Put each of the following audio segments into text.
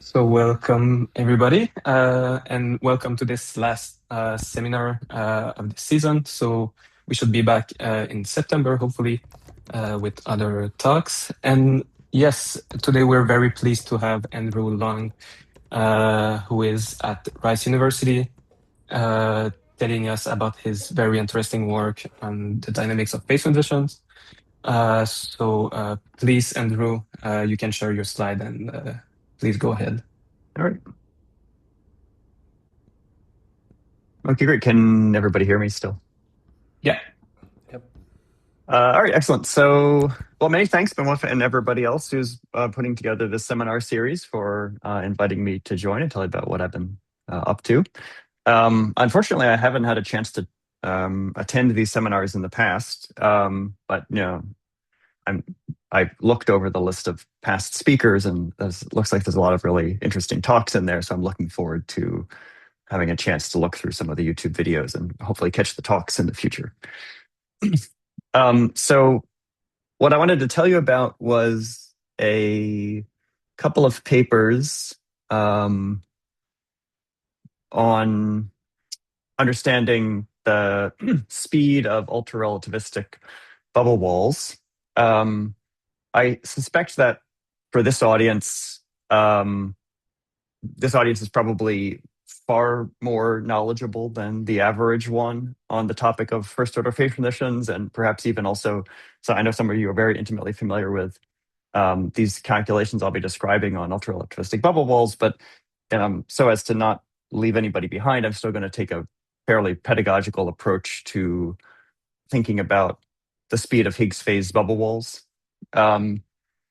So welcome everybody, and welcome to this last seminar of the season. So we should be back in September, hopefully, with other talks. And yes, today we're very pleased to have Andrew Long, who is at Rice University, uh, telling us about his very interesting work on the dynamics of phase transitions. So please, Andrew, you can share your slide and please go ahead. All right. Okay, great. Can everybody hear me still? Yeah. Yep. All right, excellent. So, well, many thanks, Benoit, and everybody else who's putting together this seminar series for inviting me to join and tell you about what I've been up to. Unfortunately, I haven't had a chance to attend these seminars in the past, but I've looked over the list of past speakers, and it looks like there's a lot of really interesting talks in there. So I'm looking forward to having a chance to look through some of the YouTube videos and hopefully catch the talks in the future. So what I wanted to tell you about was a couple of papers on understanding the speed of ultra-relativistic bubble walls. I suspect that for this audience is probably far more knowledgeable than the average one on the topic of first order phase transitions, and perhaps even also, so I know some of you are very intimately familiar with these calculations I'll be describing on ultra-relativistic bubble walls, but so as to not leave anybody behind, I'm still going to take a fairly pedagogical approach to thinking about the speed of Higgs-phase bubble walls.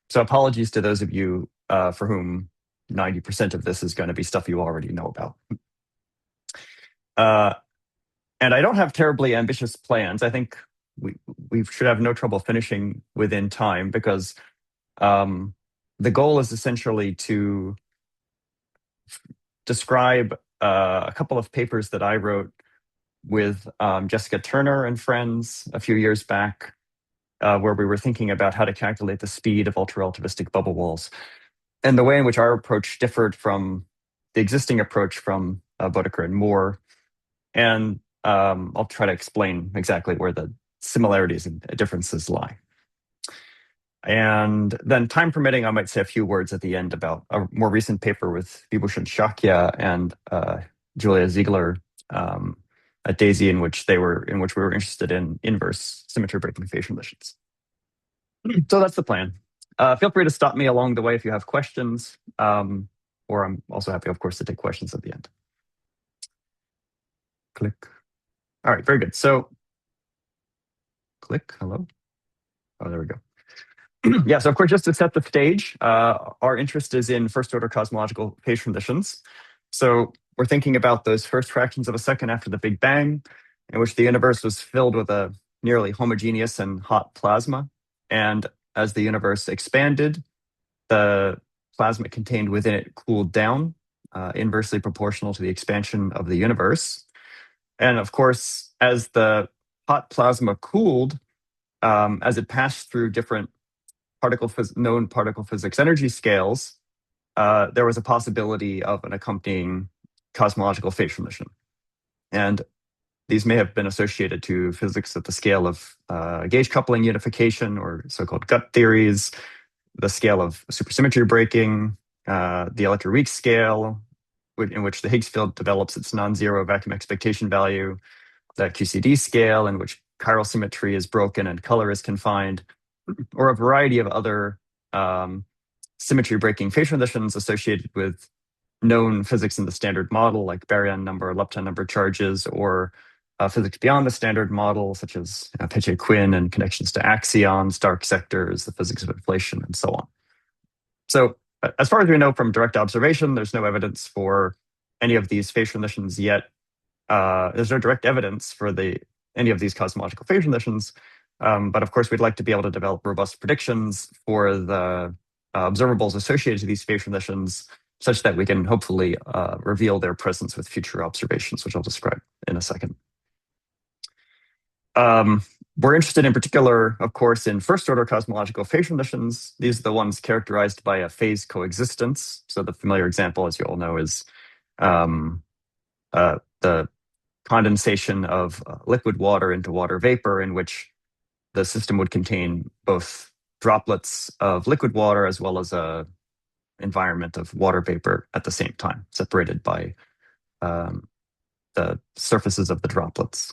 So apologies to those of you for whom 90% of this is going to be stuff you already know about. And I don't have terribly ambitious plans. I think we should have no trouble finishing within time, because the goal is essentially to describe a couple of papers that I wrote with Jessica Turner and friends a few years back, where we were thinking about how to calculate the speed of ultra-relativistic bubble walls, and the way in which our approach differed from the existing approach from Bodecker and Moore. And I'll try to explain exactly where the similarities and differences lie. And then, time permitting, I might say a few words at the end about a more recent paper with Vibhushan Shakya and Julia Ziegler at DAISY, in which we were interested in inverse symmetry breaking phase transitions. So that's the plan. Feel free to stop me along the way if you have questions, or I'm also happy, of course, to take questions at the end. Click. All right, very good. So, click. Hello. Oh, there we go. Yeah, so of course, just to set the stage, our interest is in first order cosmological phase transitions. So we're thinking about those first fractions of a second after the Big Bang, in which the universe was filled with a nearly homogeneous and hot plasma. And as the universe expanded, the plasma contained within it cooled down, inversely proportional to the expansion of the universe. And of course, as the hot plasma cooled, as it passed through different known particle physics energy scales, there was a possibility of an accompanying cosmological phase transition. And these may have been associated to physics at the scale of gauge coupling unification, or so-called gut theories, the scale of supersymmetry breaking, the electroweak scale, in which the Higgs field develops its non-zero vacuum expectation value, the QCD scale, in which chiral symmetry is broken and color is confined, or a variety of other symmetry breaking phase transitions associated with known physics in the standard model, like baryon number, lepton number charges, or physics beyond the standard model, such as Peche-Quinn and connections to axions, dark sectors, the physics of inflation, and so on. So as far as we know from direct observation, there's no evidence for any of these phase transitions yet. There's no direct evidence for any of these cosmological phase transitions, but of course, we'd like to be able to develop robust predictions for the observables associated to these phase transitions, such that we can hopefully reveal their presence with future observations, which I'll describe in a second. We're interested in particular, of course, in first-order cosmological phase transitions. These are the ones characterized by a phase coexistence. So the familiar example, as you all know, is the condensation of liquid water into water vapor, in which the system would contain both droplets of liquid water as well as a environment of water vapor at the same time, separated by the surfaces of the droplets.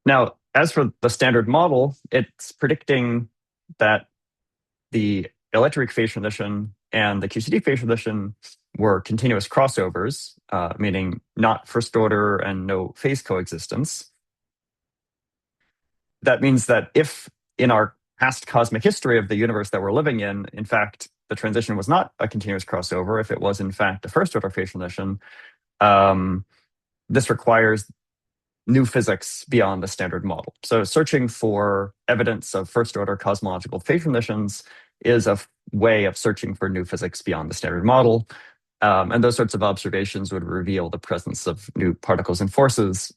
Now, as for the standard model, it's predicting that the electroweak phase transition and the QCD phase transition were continuous crossovers, meaning not first order and no phase coexistence. That means that if in our past cosmic history of the universe that we're living in fact, the transition was not a continuous crossover, if it was in fact a first order phase transition, this requires new physics beyond the standard model. So searching for evidence of first order cosmological phase transitions is a way of searching for new physics beyond the standard model. And those sorts of observations would reveal the presence of new particles and forces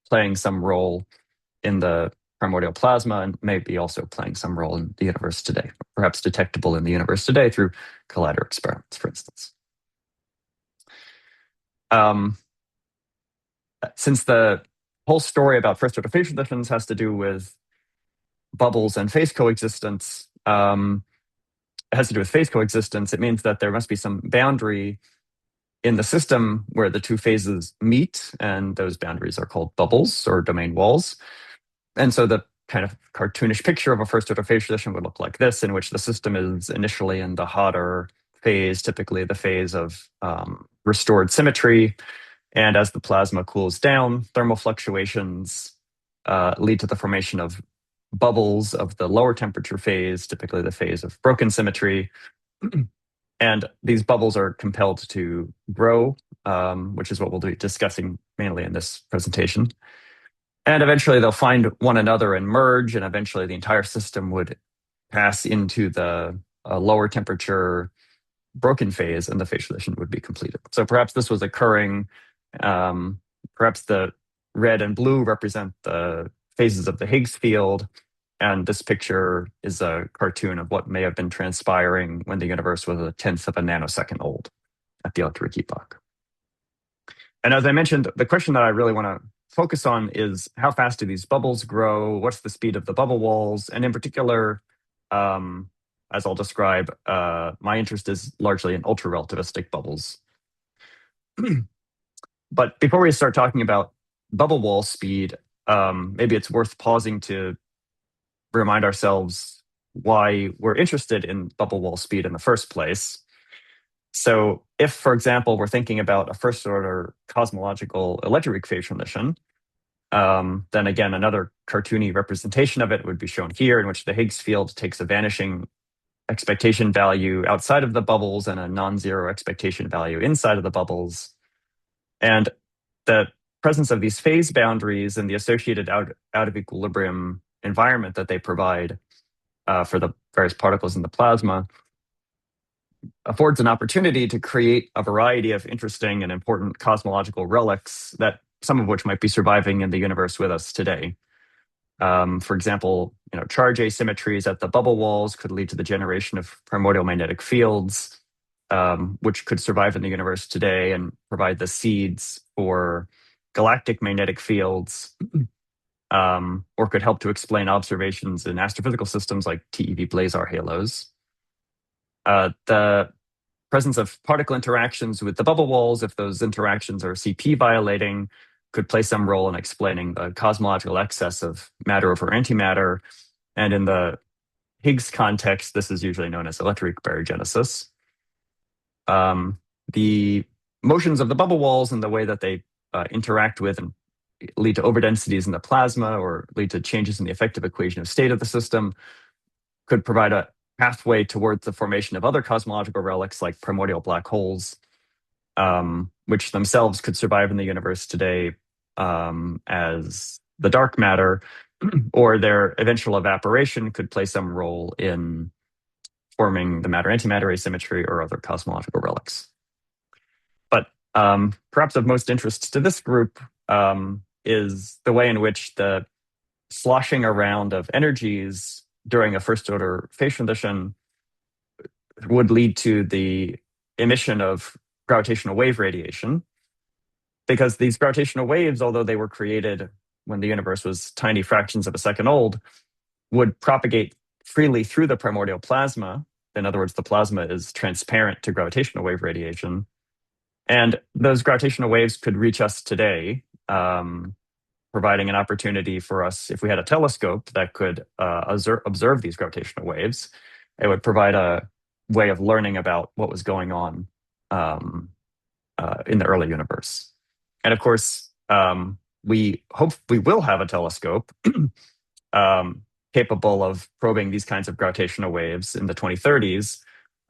playing some role in the primordial plasma and maybe also playing some role in the universe today, perhaps detectable in the universe today through collider experiments, for instance. Since the whole story about first order phase transitions has to do with bubbles and phase coexistence, it has to do with phase coexistence, it means that there must be some boundary in the system where the two phases meet, and those boundaries are called bubbles or domain walls. And so the kind of cartoonish picture of a first order phase transition would look like this, in which the system is initially in the hotter phase, typically the phase of restored symmetry. And as the plasma cools down, thermal fluctuations lead to the formation of bubbles of the lower temperature phase, typically the phase of broken symmetry. And these bubbles are compelled to grow, which is what we'll be discussing mainly in this presentation. And eventually they'll find one another and merge, and eventually the entire system would pass into the lower temperature broken phase, and the phase transition would be completed. So perhaps this was occurring, perhaps the red and blue represent the phases of the Higgs field, and this picture is a cartoon of what may have been transpiring when the universe was a tenth of a nanosecond old at the ultra-weak epoch. And as I mentioned, the question that I really want to focus on is how fast do these bubbles grow? What's the speed of the bubble walls? And in particular, as I'll describe, my interest is largely in ultra-relativistic bubbles. But before we start talking about bubble wall speed, maybe it's worth pausing to remind ourselves why we're interested in bubble wall speed in the first place. So if, for example, we're thinking about a first order cosmological electroweak phase transition, then again, another cartoony representation of it would be shown here, in which the Higgs field takes a vanishing expectation value outside of the bubbles and a non-zero expectation value inside of the bubbles. And the presence of these phase boundaries and the associated out of equilibrium environment that they provide for the various particles in the plasma affords an opportunity to create a variety of interesting and important cosmological relics, that some of which might be surviving in the universe with us today. For example, charge asymmetries at the bubble walls could lead to the generation of primordial magnetic fields, which could survive in the universe today and provide the seeds for galactic magnetic fields, or could help to explain observations in astrophysical systems like TeV blazar halos. The presence of particle interactions with the bubble walls, if those interactions are CP violating, could play some role in explaining the cosmological excess of matter over antimatter. And in the Higgs context, this is usually known as electroweak baryogenesis. The motions of the bubble walls and the way that they interact with and lead to overdensities in the plasma or lead to changes in the effective equation of state of the system could provide a pathway towards the formation of other cosmological relics like primordial black holes, which themselves could survive in the universe today as the dark matter, or their eventual evaporation could play some role in forming the matter-antimatter asymmetry or other cosmological relics. But perhaps of most interest to this group is the way in which the sloshing around of energies during a first order phase transition would lead to the emission of gravitational wave radiation. Because these gravitational waves, although they were created when the universe was tiny fractions of a second old, would propagate freely through the primordial plasma. In other words, the plasma is transparent to gravitational wave radiation. And those gravitational waves could reach us today, providing an opportunity for us, if we had a telescope that could observe these gravitational waves, it would provide a way of learning about what was going on in the early universe. And of course, we hope we will have a telescope capable of probing these kinds of gravitational waves in the 2030s.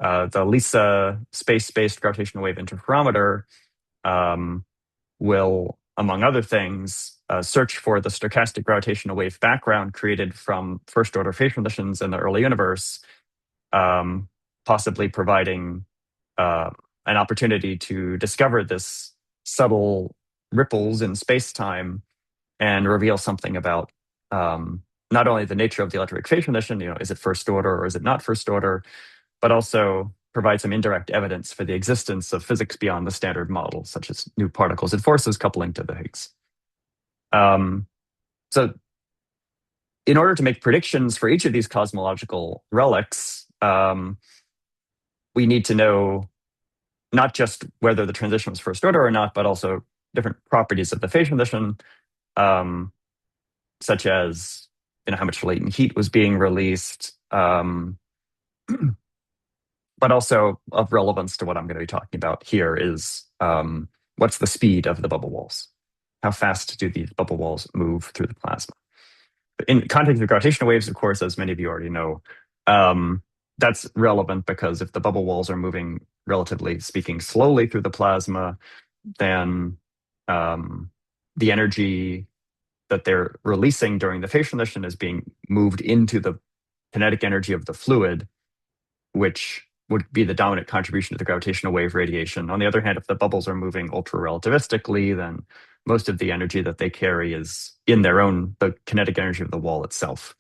The LISA space-based gravitational wave interferometer will, among other things, search for the stochastic gravitational wave background created from first-order phase transitions in the early universe, possibly providing an opportunity to discover this subtle ripples in space-time and reveal something about not only the nature of the electroweak phase transition, is it first order or is it not first order, but also provide some indirect evidence for the existence of physics beyond the standard model, such as new particles and forces coupling to the Higgs. So in order to make predictions for each of these cosmological relics, we need to know not just whether the transition was first order or not, but also different properties of the phase transition, such as how much latent heat was being released, but also of relevance to what I'm going to be talking about here is what's the speed of the bubble walls? How fast do these bubble walls move through the plasma? In context of gravitational waves, of course, as many of you already know, that's relevant because if the bubble walls are moving, relatively speaking, slowly through the plasma, then the energy that they're releasing during the phase transition is being moved into the kinetic energy of the fluid, which would be the dominant contribution to the gravitational wave radiation. On the other hand, if the bubbles are moving ultra-relativistically, then most of the energy that they carry is in the kinetic energy of the wall itself.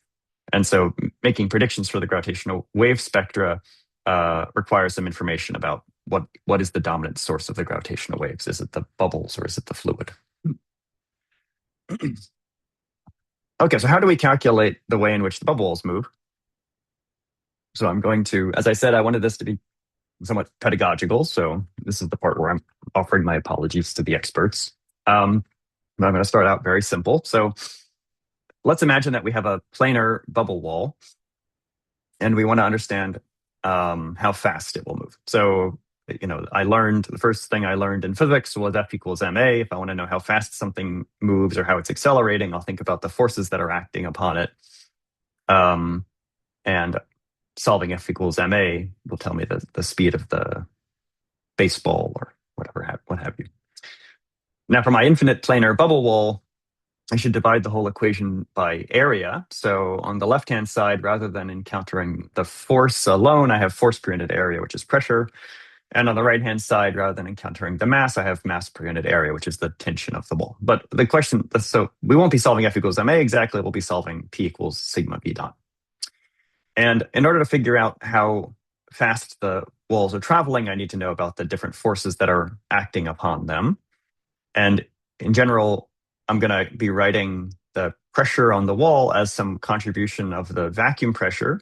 And so making predictions for the gravitational wave spectra requires some information about what is the dominant source of the gravitational waves. Is it the bubbles or is it the fluid? Okay, so how do we calculate the way in which the bubble walls move? So I'm going to, as I said, I wanted this to be somewhat pedagogical. So this is the part where I'm offering my apologies to the experts. But I'm going to start out very simple. So let's imagine that we have a planar bubble wall, and we want to understand how fast it will move. So, the first thing I learned in physics was F equals ma. If I want to know how fast something moves or how it's accelerating, I'll think about the forces that are acting upon it. And solving F equals ma will tell me the speed of the baseball or what have you. Now, for my infinite planar bubble wall, I should divide the whole equation by area. So on the left-hand side, rather than encountering the force alone, I have force per unit area, which is pressure. And on the right-hand side, rather than encountering the mass, I have mass per unit area, which is the tension of the wall. But the question, so we won't be solving F equals ma exactly, we'll be solving P equals sigma V dot. And in order to figure out how fast the walls are traveling, I need to know about the different forces that are acting upon them. And in general, I'm going to be writing the pressure on the wall as some contribution of the vacuum pressure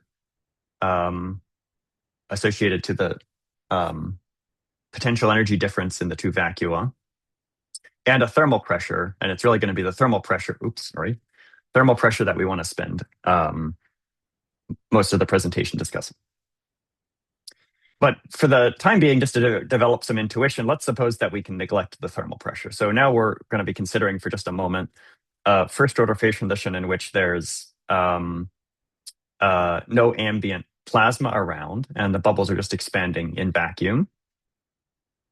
associated to the potential energy difference in the two vacua, and a thermal pressure. And it's really going to be the thermal pressure, thermal pressure that we want to spend most of the presentation discussing. But for the time being, just to develop some intuition, let's suppose that we can neglect the thermal pressure. So now we're going to be considering for just a moment first order phase transition in which there's no ambient plasma around and the bubbles are just expanding in vacuum.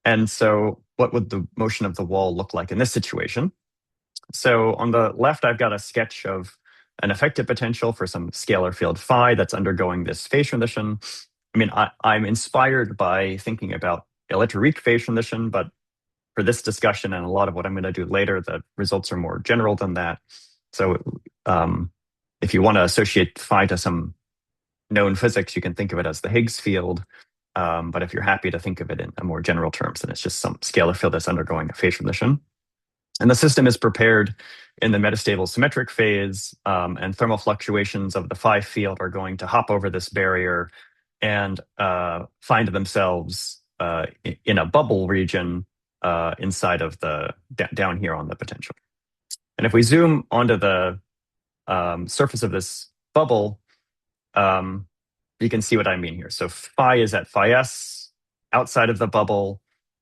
And so what would the motion of the wall look like in this situation? So on the left, I've got a sketch of an effective potential for some scalar field phi that's undergoing this phase transition. I mean, I'm inspired by thinking about electroweak phase transition, but for this discussion and a lot of what I'm going to do later, the results are more general than that. So if you want to associate phi to some known physics, you can think of it as the Higgs field. But if you're happy to think of it in a more general terms, then it's just some scalar field that's undergoing a phase transition. And the system is prepared in the metastable symmetric phase, and thermal fluctuations of the phi field are going to hop over this barrier and find themselves in a bubble region inside of the down here on the potential. And if we zoom onto the surface of this bubble, you can see what I mean here. So phi is at phi s outside of the bubble,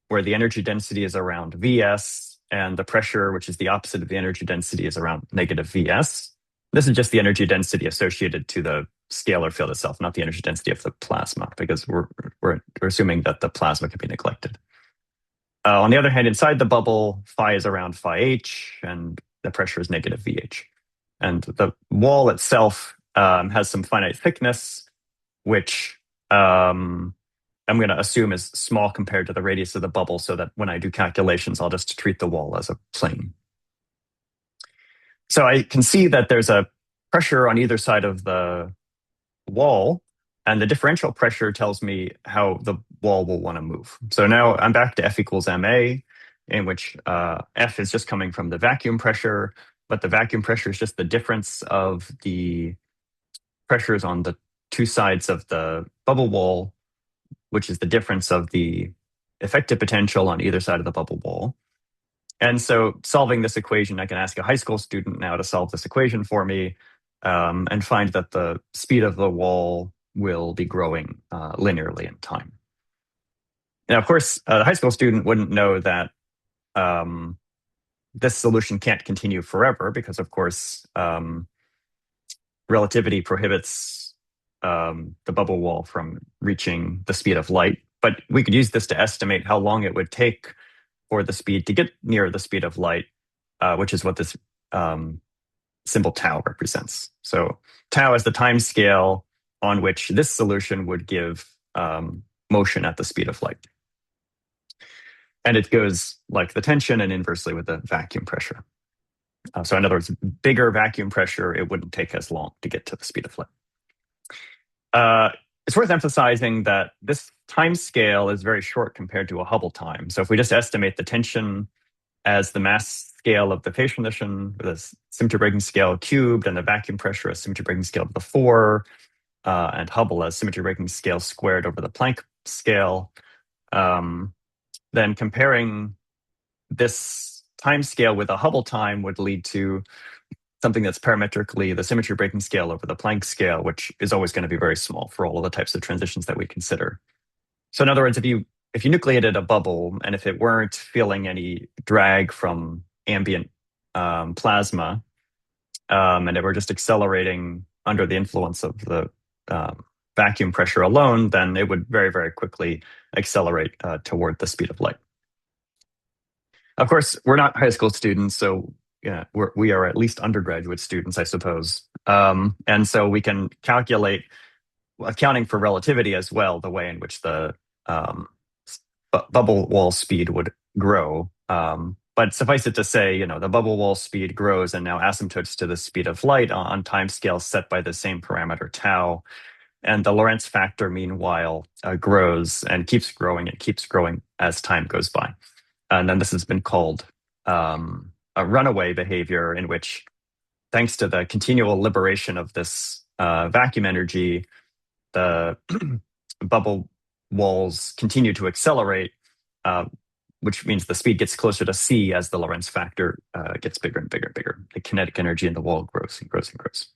where the energy density is around Vs, and the pressure, which is the opposite of the energy density, is around negative Vs. This is just the energy density associated to the scalar field itself, not the energy density of the plasma, because we're assuming that the plasma can be neglected. On the other hand, inside the bubble, phi is around phi h, and the pressure is negative Vh. And the wall itself has some finite thickness, which I'm going to assume is small compared to the radius of the bubble, so that when I do calculations, I'll just treat the wall as a plane. So I can see that there's a pressure on either side of the wall, and the differential pressure tells me how the wall will want to move. So now I'm back to F equals ma, in which F is just coming from the vacuum pressure, but the vacuum pressure is just the difference of the pressures on the two sides of the bubble wall, which is the difference of the effective potential on either side of the bubble wall. And so solving this equation, I can ask a high school student now to solve this equation for me, and find that the speed of the wall will be growing linearly in time. Now, of course, the high school student wouldn't know that this solution can't continue forever, because, of course, relativity prohibits the bubble wall from reaching the speed of light. But we could use this to estimate how long it would take for the speed to get near the speed of light, which is what this symbol tau represents. So tau is the time scale on which this solution would give motion at the speed of light. And it goes like the tension and inversely with the vacuum pressure. So in other words, bigger vacuum pressure, it wouldn't take as long to get to the speed of light. It's worth emphasizing that this time scale is very short compared to a Hubble time. So if we just estimate the tension as the mass scale of the phase transition, with a symmetry breaking scale cubed, and the vacuum pressure as symmetry breaking scale of the 4, and Hubble as symmetry breaking scale squared over the Planck scale, then comparing this time scale with a Hubble time would lead to something that's parametrically the symmetry breaking scale over the Planck scale, which is always going to be very small for all of the types of transitions that we consider. So in other words, if you nucleated a bubble, and if it weren't feeling any drag from ambient plasma, and it were just accelerating under the influence of the vacuum pressure alone, then it would very, very quickly accelerate toward the speed of light. Of course, we're not high school students, so yeah, we are at least undergraduate students, I suppose. And so we can calculate, accounting for relativity as well, the way in which the bubble wall speed would grow. But suffice it to say, the bubble wall speed grows and now asymptotes to the speed of light on timescales set by the same parameter tau. And the Lorentz factor, meanwhile, grows and keeps growing as time goes by. And then this has been called a runaway behavior, in which, thanks to the continual liberation of this vacuum energy, the bubble walls continue to accelerate, which means the speed gets closer to c as the Lorentz factor gets bigger and bigger and bigger. The kinetic energy in the wall grows and grows and grows.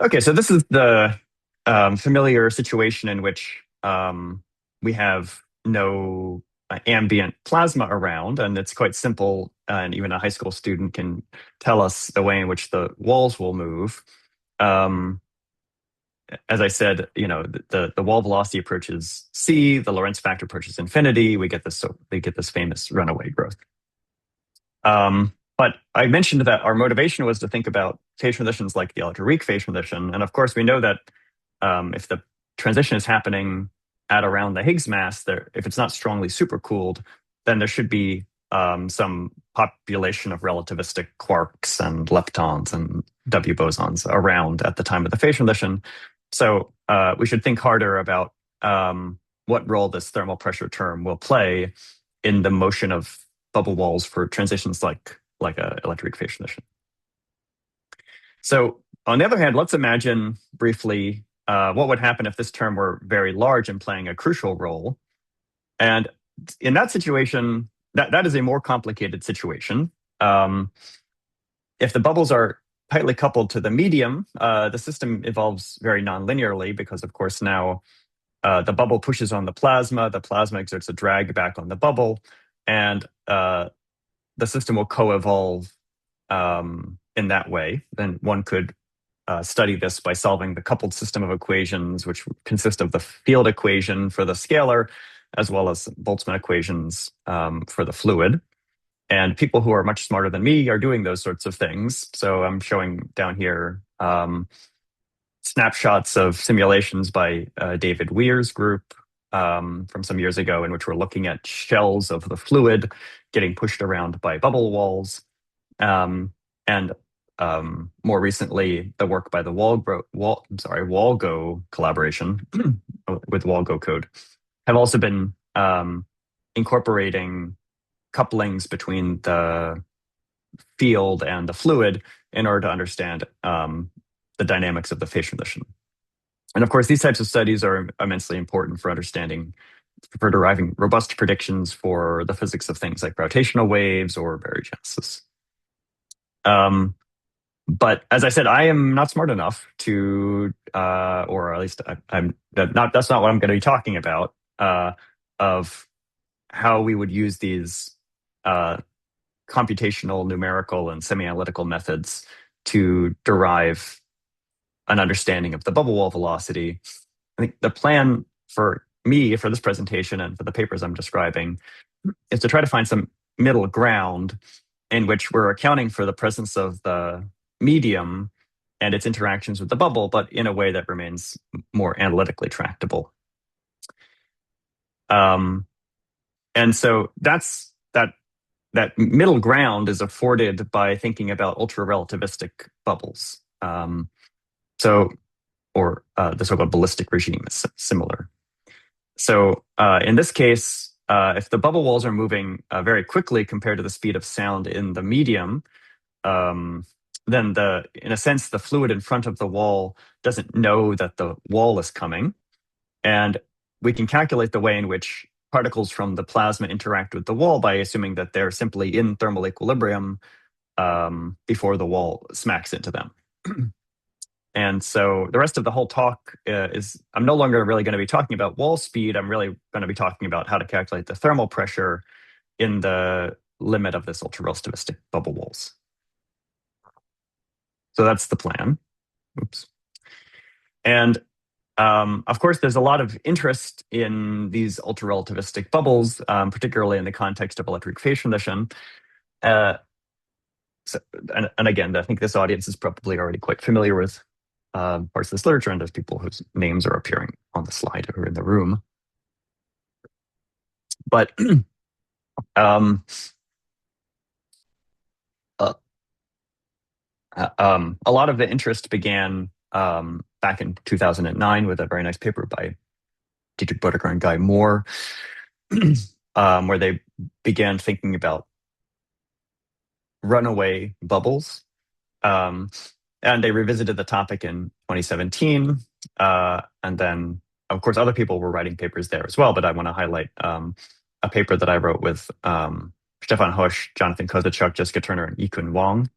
Okay, so this is the familiar situation in which we have no ambient plasma around, and it's quite simple, and even a high school student can tell us the way in which the walls will move. As I said, the wall velocity approaches c, the Lorentz factor approaches infinity. We get this famous runaway growth. But I mentioned that our motivation was to think about phase transitions like the ultra-weak phase transition, and of course we know that if the transition is happening at around the Higgs mass, there, if it's not strongly supercooled, then there should be some population of relativistic quarks and leptons and W bosons around at the time of the phase transition. So we should think harder about what role this thermal pressure term will play in the motion of bubble walls for transitions like a electroweak phase transition. So on the other hand, let's imagine briefly what would happen if this term were very large and playing a crucial role. And in that situation, that is a more complicated situation. If the bubbles are tightly coupled to the medium, the system evolves very nonlinearly because, of course, now the bubble pushes on the plasma exerts a drag back on the bubble, and the system will co-evolve in that way. Then one could study this by solving the coupled system of equations, which consist of the field equation for the scalar, as well as Boltzmann equations for the fluid. And people who are much smarter than me are doing those sorts of things. So I'm showing down here snapshots of simulations by David Weir's group from some years ago, in which we're looking at shells of the fluid getting pushed around by bubble walls. And more recently, the work by the Walgo collaboration with Walgo code have also been incorporating couplings between the field and the fluid in order to understand the dynamics of the phase transition. And of course, these types of studies are immensely important for deriving robust predictions for the physics of things like gravitational waves or baryogenesis. But as I said, I am not smart enough to, or at least that's not what I'm going to be talking about, of how we would use these computational, numerical, and semi-analytical methods to derive an understanding of the bubble wall velocity. I think the plan for me for this presentation and for the papers I'm describing is to try to find some middle ground in which we're accounting for the presence of the medium and its interactions with the bubble, but in a way that remains more analytically tractable. And so that middle ground is afforded by thinking about ultra-relativistic bubbles. Or the so-called ballistic regime is similar. So in this case, if the bubble walls are moving very quickly compared to the speed of sound in the medium, then in a sense, the fluid in front of the wall doesn't know that the wall is coming. And we can calculate the way in which particles from the plasma interact with the wall by assuming that they're simply in thermal equilibrium before the wall smacks into them. And so the rest of the whole talk is, I'm no longer really going to be talking about wall speed. I'm really going to be talking about how to calculate the thermal pressure in the limit of this ultra-relativistic bubble walls. So that's the plan. Oops. And of course, there's a lot of interest in these ultra-relativistic bubbles, particularly in the context of electroweak phase transition. And again, I think this audience is probably already quite familiar with parts of this literature, and there's people whose names are appearing on the slide or in the room. But a lot of the interest began back in 2009 with a very nice paper by Dietrich Bodecker and Guy Moore, where they began thinking about runaway bubbles. And they revisited the topic in 2017. And then, of course, other people were writing papers there as well. But I want to highlight a paper that I wrote with Stefan Hosch, Jonathan Kozaczuk, Jessica Turner, and Yikun Wang,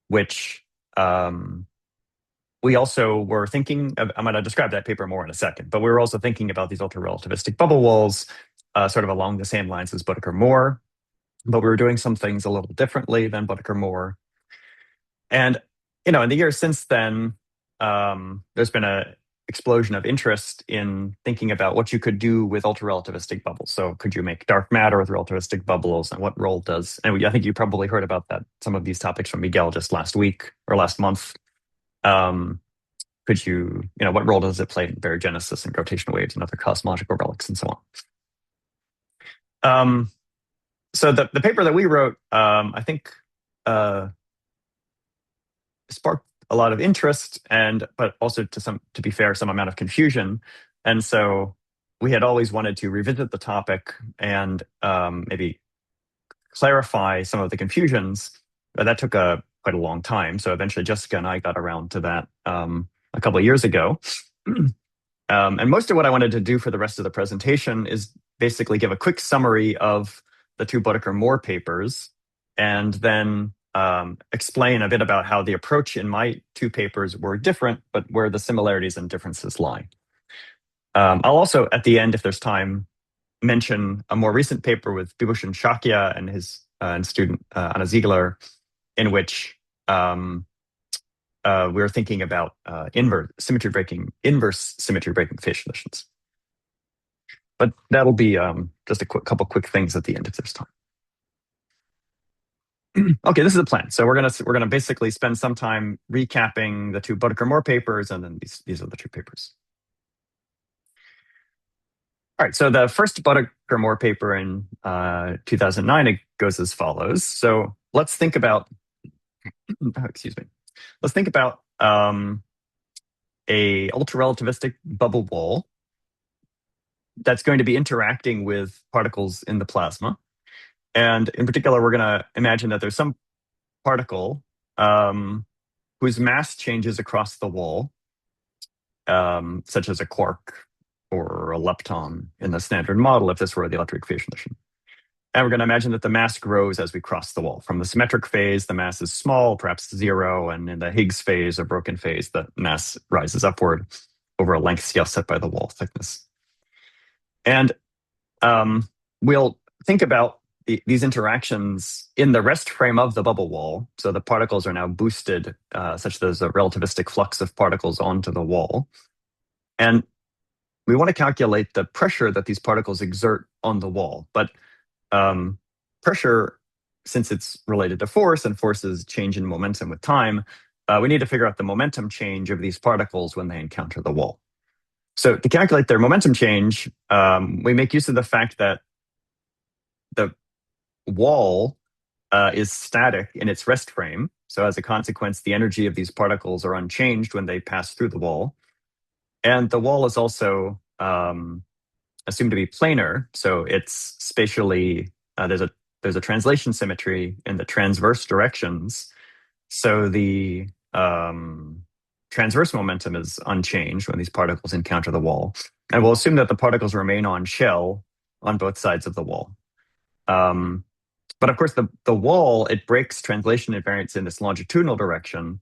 which we also were thinking of. I'm going to describe that paper more in a second. But we were also thinking about these ultra-relativistic bubble walls sort of along the same lines as Bodecker-Moore. But we were doing some things a little differently than Bodecker-Moore. And, in the years since then, there's been an explosion of interest in thinking about what you could do with ultra-relativistic bubbles. So could you make dark matter with relativistic bubbles, and what role does, and I think you probably heard about that, some of these topics from Miguel just last week or last month. what role does it play in baryogenesis and gravitational waves and other cosmological relics and so on? So the paper that we wrote, I think, sparked a lot of interest but also to be fair, some amount of confusion. And so we had always wanted to revisit the topic and maybe clarify some of the confusions. But that took quite a long time. So eventually Jessica and I got around to that a couple of years ago. And most of what I wanted to do for the rest of the presentation is basically give a quick summary of the two Boddicker-Moore papers and then explain a bit about how the approach in my two papers were different, but where the similarities and differences lie. I'll also, at the end, if there's time, mention a more recent paper with Bibhushan Shakya and his student Anna Ziegler, in which we're thinking about inverse symmetry breaking phase transitions. But that'll be just a couple quick things at the end if there's time. Okay, this is the plan. So we're gonna basically spend some time recapping the two Boddicker-Moore papers, and then these are the two papers. All right, so the first Boddicker-Moore paper in 2009, it goes as follows. So let's think about, let's think about a ultra-relativistic bubble wall that's going to be interacting with particles in the plasma. And in particular, we're going to imagine that there's some particle whose mass changes across the wall, such as a quark or a lepton in the standard model, if this were the electroweak phase transition. And we're going to imagine that the mass grows as we cross the wall. From the symmetric phase, the mass is small, perhaps 0, and in the Higgs phase or broken phase, the mass rises upward over a length scale set by the wall thickness. And we'll think about these interactions in the rest frame of the bubble wall. So the particles are now boosted such that there's a relativistic flux of particles onto the wall. And we want to calculate the pressure that these particles exert on the wall. But pressure, since it's related to force, and forces change in momentum with time, we need to figure out the momentum change of these particles when they encounter the wall. So to calculate their momentum change, we make use of the fact that the wall is static in its rest frame. So as a consequence, the energy of these particles are unchanged when they pass through the wall. And the wall is also assumed to be planar. So it's spatially, there's a translation symmetry in the transverse directions. So the transverse momentum is unchanged when these particles encounter the wall. And we'll assume that the particles remain on shell on both sides of the wall. But of course, the wall, it breaks translation invariance in this longitudinal direction.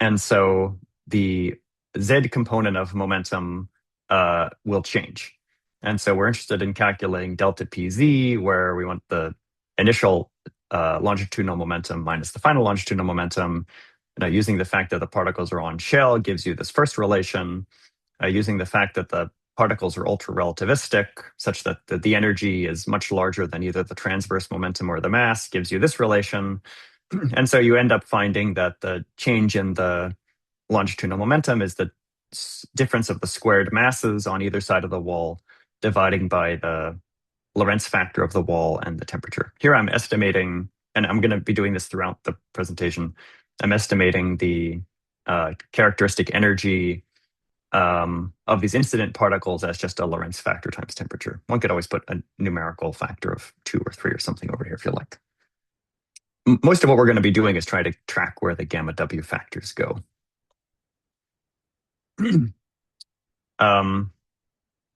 And so the Z component of momentum will change. And so we're interested in calculating delta PZ, where we want the initial longitudinal momentum minus the final longitudinal momentum. Using the fact that the particles are on shell gives you this first relation. Using the fact that the particles are ultra-relativistic, such that the energy is much larger than either the transverse momentum or the mass, gives you this relation. And so you end up finding that the change in the longitudinal momentum is the difference of the squared masses on either side of the wall, dividing by the Lorentz factor of the wall and the temperature. Here I'm estimating, and I'm going to be doing this throughout the presentation, I'm estimating the characteristic energy of these incident particles as just a Lorentz factor times temperature. One could always put a numerical factor of 2 or 3 or something over here if you like. Most of what we're going to be doing is try to track where the gamma W factors go.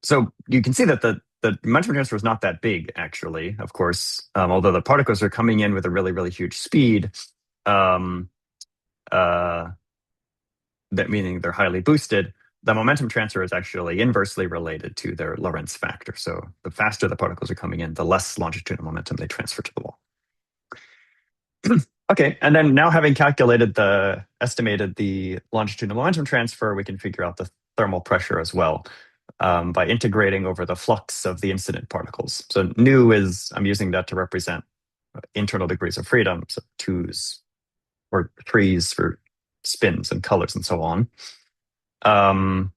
So you can see that the momentum transfer is not that big, actually, of course, although the particles are coming in with a really, really huge speed, that meaning they're highly boosted. The momentum transfer is actually inversely related to their Lorentz factor. So the faster the particles are coming in, the less longitudinal momentum they transfer to the wall. Okay, and then now having estimated the longitudinal momentum transfer, we can figure out the thermal pressure as well by integrating over the flux of the incident particles. So nu is, I'm using that to represent internal degrees of freedom, so 2s or 3s for spins and colors and so on. And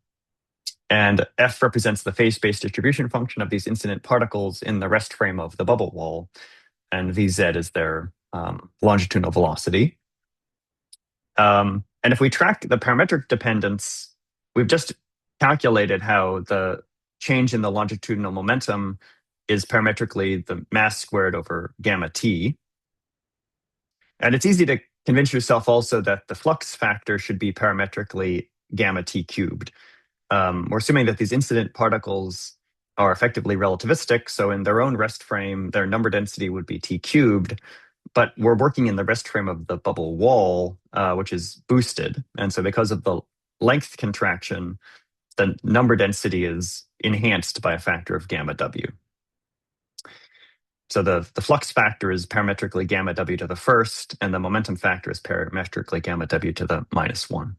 F represents the phase space distribution function of these incident particles in the rest frame of the bubble wall, and Vz is their longitudinal velocity. And if we track the parametric dependence, we've just calculated how the change in the longitudinal momentum is parametrically the mass squared over gamma t. And it's easy to convince yourself also that the flux factor should be parametrically gamma t cubed. We're assuming that these incident particles are effectively relativistic, so in their own rest frame, their number density would be t cubed, but we're working in the rest frame of the bubble wall, which is boosted. And so because of the length contraction, the number density is enhanced by a factor of gamma w. So the flux factor is parametrically gamma w to the first, and the momentum factor is parametrically gamma w to the -1.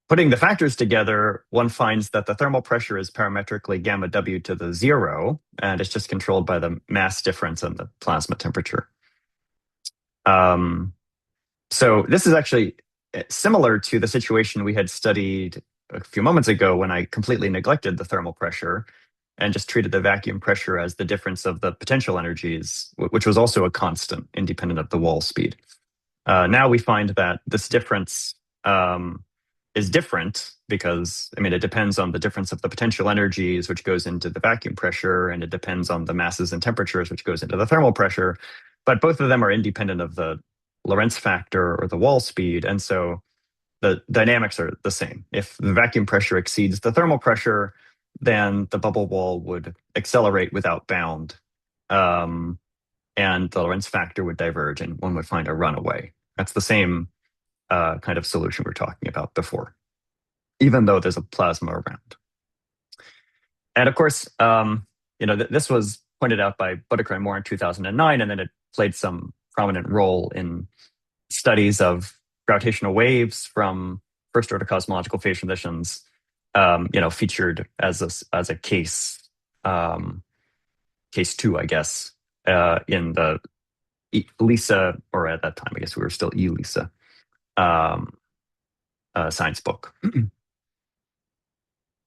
Putting the factors together, one finds that the thermal pressure is parametrically gamma w to the 0, and it's just controlled by the mass difference and the plasma temperature. So this is actually similar to the situation we had studied a few moments ago when I completely neglected the thermal pressure and just treated the vacuum pressure as the difference of the potential energies, which was also a constant independent of the wall speed. Now we find that this difference is different because, I mean, it depends on the difference of the potential energies, which goes into the vacuum pressure, and it depends on the masses and temperatures, which goes into the thermal pressure. But both of them are independent of the Lorentz factor or the wall speed, and so the dynamics are the same. If the vacuum pressure exceeds the thermal pressure, then the bubble wall would accelerate without bound, and the Lorentz factor would diverge, and one would find a runaway. That's the same kind of solution we were talking about before, even though there's a plasma around. And of course, this was pointed out by Boddicker and Moore in 2009, and then it played some prominent role in studies of gravitational waves from first order cosmological phase transitions, featured as a case, case 2, I guess, in the LISA, or at that time, I guess we were still ELISA science book.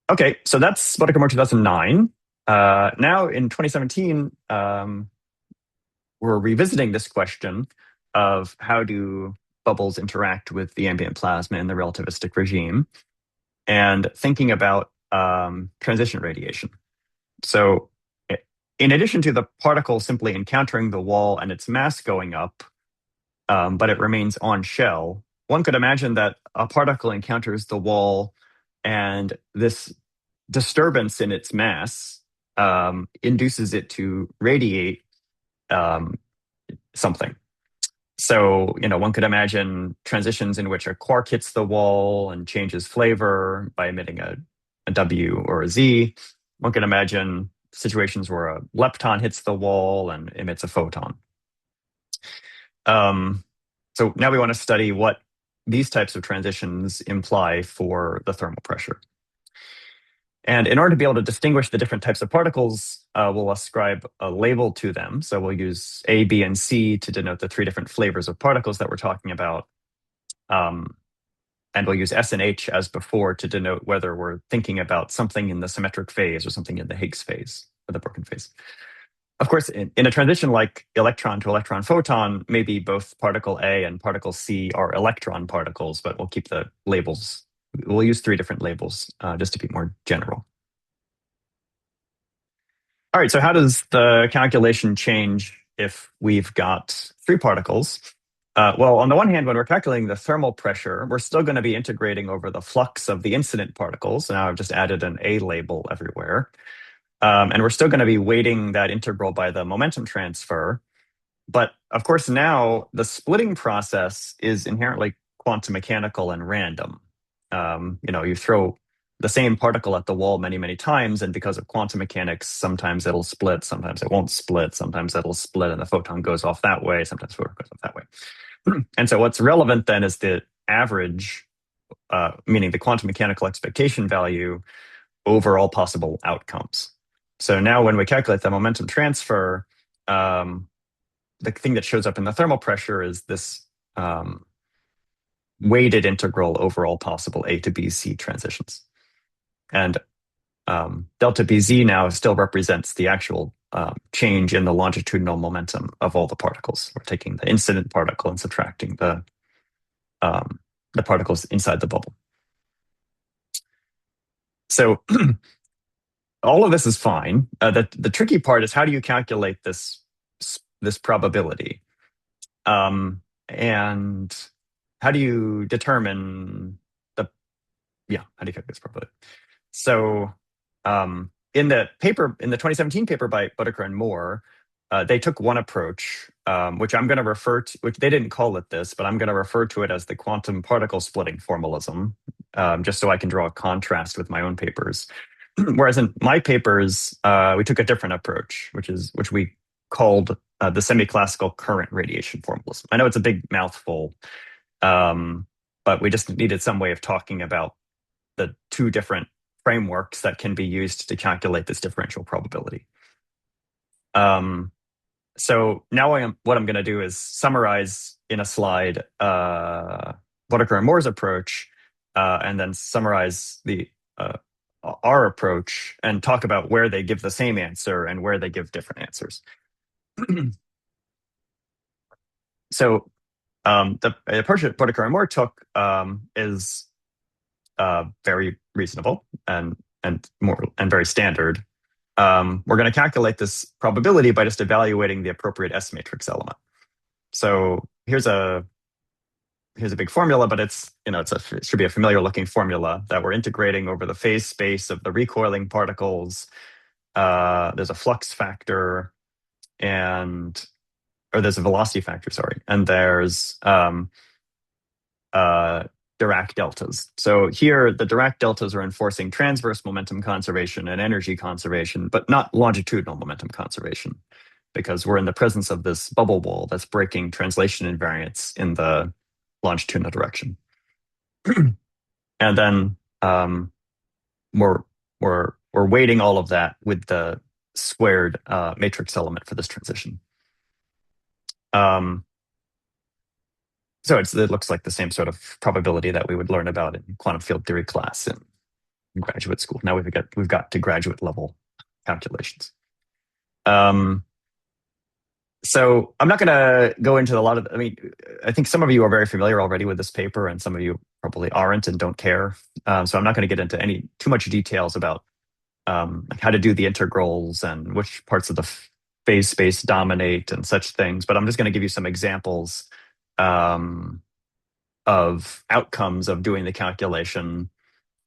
Okay, so that's Boddicker Moore 2009. Now in 2017, we're revisiting this question of how do bubbles interact with the ambient plasma in the relativistic regime, and thinking about transition radiation. So in addition to the particle simply encountering the wall and its mass going up, but it remains on shell, one could imagine that a particle encounters the wall and this disturbance in its mass induces it to radiate something. So, one could imagine transitions in which a quark hits the wall and changes flavor by emitting a W or a Z. One could imagine situations where a lepton hits the wall and emits a photon. So now we want to study what these types of transitions imply for the thermal pressure. And in order to be able to distinguish the different types of particles, we'll ascribe a label to them. So we'll use A, B, and C to denote the 3 different flavors of particles that we're talking about. And we'll use S and H as before to denote whether we're thinking about something in the symmetric phase or something in the Higgs phase or the broken phase. Of course, in a transition like electron to electron photon, maybe both particle A and particle C are electron particles, but we'll keep the labels. We'll use 3 different labels just to be more general. All right, so how does the calculation change if we've got 3 particles? Well, on the one hand, when we're calculating the thermal pressure, we're still going to be integrating over the flux of the incident particles. Now I've just added an A label everywhere. And we're still going to be weighting that integral by the momentum transfer. But of course, now the splitting process is inherently quantum mechanical and random. You throw the same particle at the wall many, many times, and because of quantum mechanics, sometimes it'll split, sometimes it won't split, sometimes it'll split and the photon goes off that way, sometimes the photon goes off that way. And so what's relevant then is the average, meaning the quantum mechanical expectation value over all possible outcomes. So now when we calculate the momentum transfer, the thing that shows up in the thermal pressure is this weighted integral over all possible A to B, C transitions. And delta BZ now still represents the actual change in the longitudinal momentum of all the particles. We're taking the incident particle and subtracting the particles inside the bubble. So all of this is fine. The tricky part is how do you calculate this probability? And how do you determine how do you calculate this probability? So in the 2017 paper by Bodeker and Moore, they took one approach, which I'm going to refer to, which they didn't call it this, but I'm going to refer to it as the quantum particle splitting formalism, just so I can draw a contrast with my own papers. Whereas in my papers, we took a different approach, which we called the semi-classical current radiation formalism. I know it's a big mouthful, but we just needed some way of talking about the two different frameworks that can be used to calculate this differential probability. So now what I'm going to do is summarize in a slide Bodeker and Moore's approach, and then summarize our approach and talk about where they give the same answer and where they give different answers. So the approach that Bodeker and Moore took is very reasonable and very standard. We're going to calculate this probability by just evaluating the appropriate S matrix element. So here's a big formula, but it should be a familiar looking formula that we're integrating over the phase space of the recoiling particles. There's a flux factor or there's a velocity factor, sorry, and there's Dirac deltas. So here, the Dirac deltas are enforcing transverse momentum conservation and energy conservation, but not longitudinal momentum conservation, because we're in the presence of this bubble wall that's breaking translation invariance in the longitudinal direction. And then we're weighting all of that with the squared matrix element for this transition. So it looks like the same sort of probability that we would learn about in quantum field theory class in graduate school. Now we've got to graduate level calculations. So I'm not going to go into a lot of. I think some of you are very familiar already with this paper, and some of you probably aren't and don't care. So I'm not going to get into too much details about how to do the integrals and which parts of the phase space dominate and such things. But I'm just going to give you some examples of outcomes of doing the calculation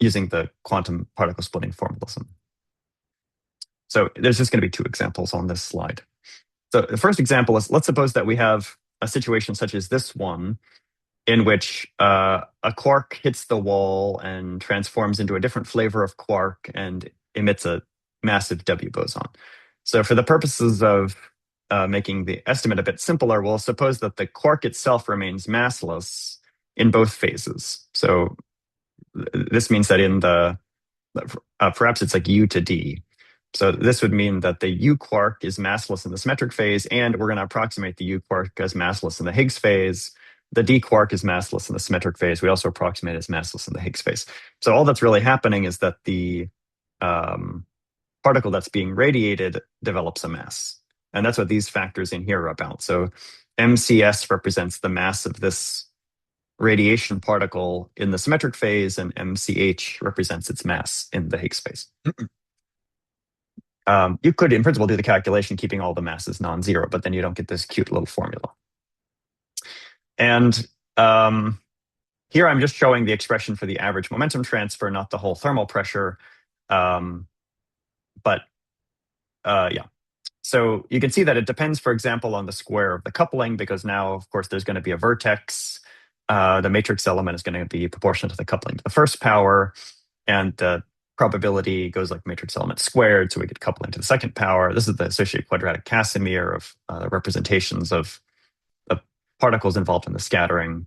using the quantum particle splitting formalism. So there's just going to be two examples on this slide. So the first example is, let's suppose that we have a situation such as this one, in which a quark hits the wall and transforms into a different flavor of quark and emits a massive W boson. So for the purposes of making the estimate a bit simpler, we'll suppose that the quark itself remains massless in both phases. So this means that in perhaps it's like U to D. So this would mean that the U quark is massless in the symmetric phase, and we're going to approximate the U quark as massless in the Higgs phase. The D quark is massless in the symmetric phase. We also approximate as massless in the Higgs phase. So all that's really happening is that the particle that's being radiated develops a mass. And that's what these factors in here are about. So MCS represents the mass of this radiation particle in the symmetric phase, and MCH represents its mass in the Higgs phase. You could, in principle, do the calculation keeping all the masses non-zero, but then you don't get this cute little formula. And here I'm just showing the expression for the average momentum transfer, not the whole thermal pressure. Yeah. So you can see that it depends, for example, on the square of the coupling, because now, of course, there's going to be a vertex. The matrix element is going to be proportional to the coupling to the first power, and the probability goes like matrix element squared, so we get coupling to the second power. This is the associated quadratic Casimir of representations of the particles involved in the scattering.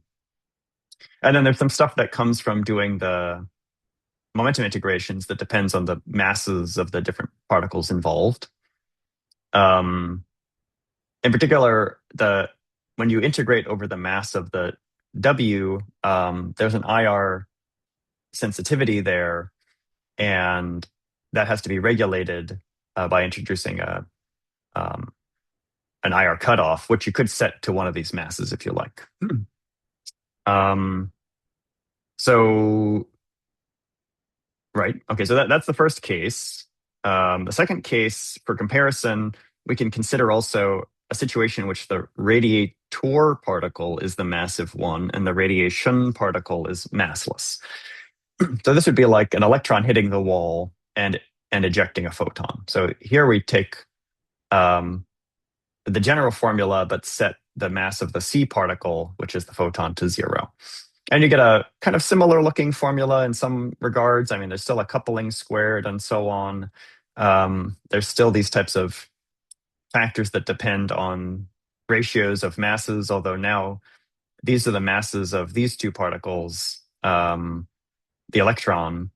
And then there's some stuff that comes from doing the momentum integrations that depends on the masses of the different particles involved. In particular, when you integrate over the mass of the W, there's an IR sensitivity there, and that has to be regulated by introducing um, an IR cutoff, which you could set to one of these masses if you like. Um, so, right, okay, so that's the first case. The second case, for comparison, we can consider also a situation in which the radiator particle is the massive one and the radiation particle is massless. So this would be like an electron hitting the wall and ejecting a photon. So here we take the general formula, but set the mass of the C particle, which is the photon, to 0. And you get a kind of similar looking formula in some regards. I mean, there's still a coupling squared and so on. There's still these types of factors that depend on ratios of masses, although now these are the masses of these two particles, the electron,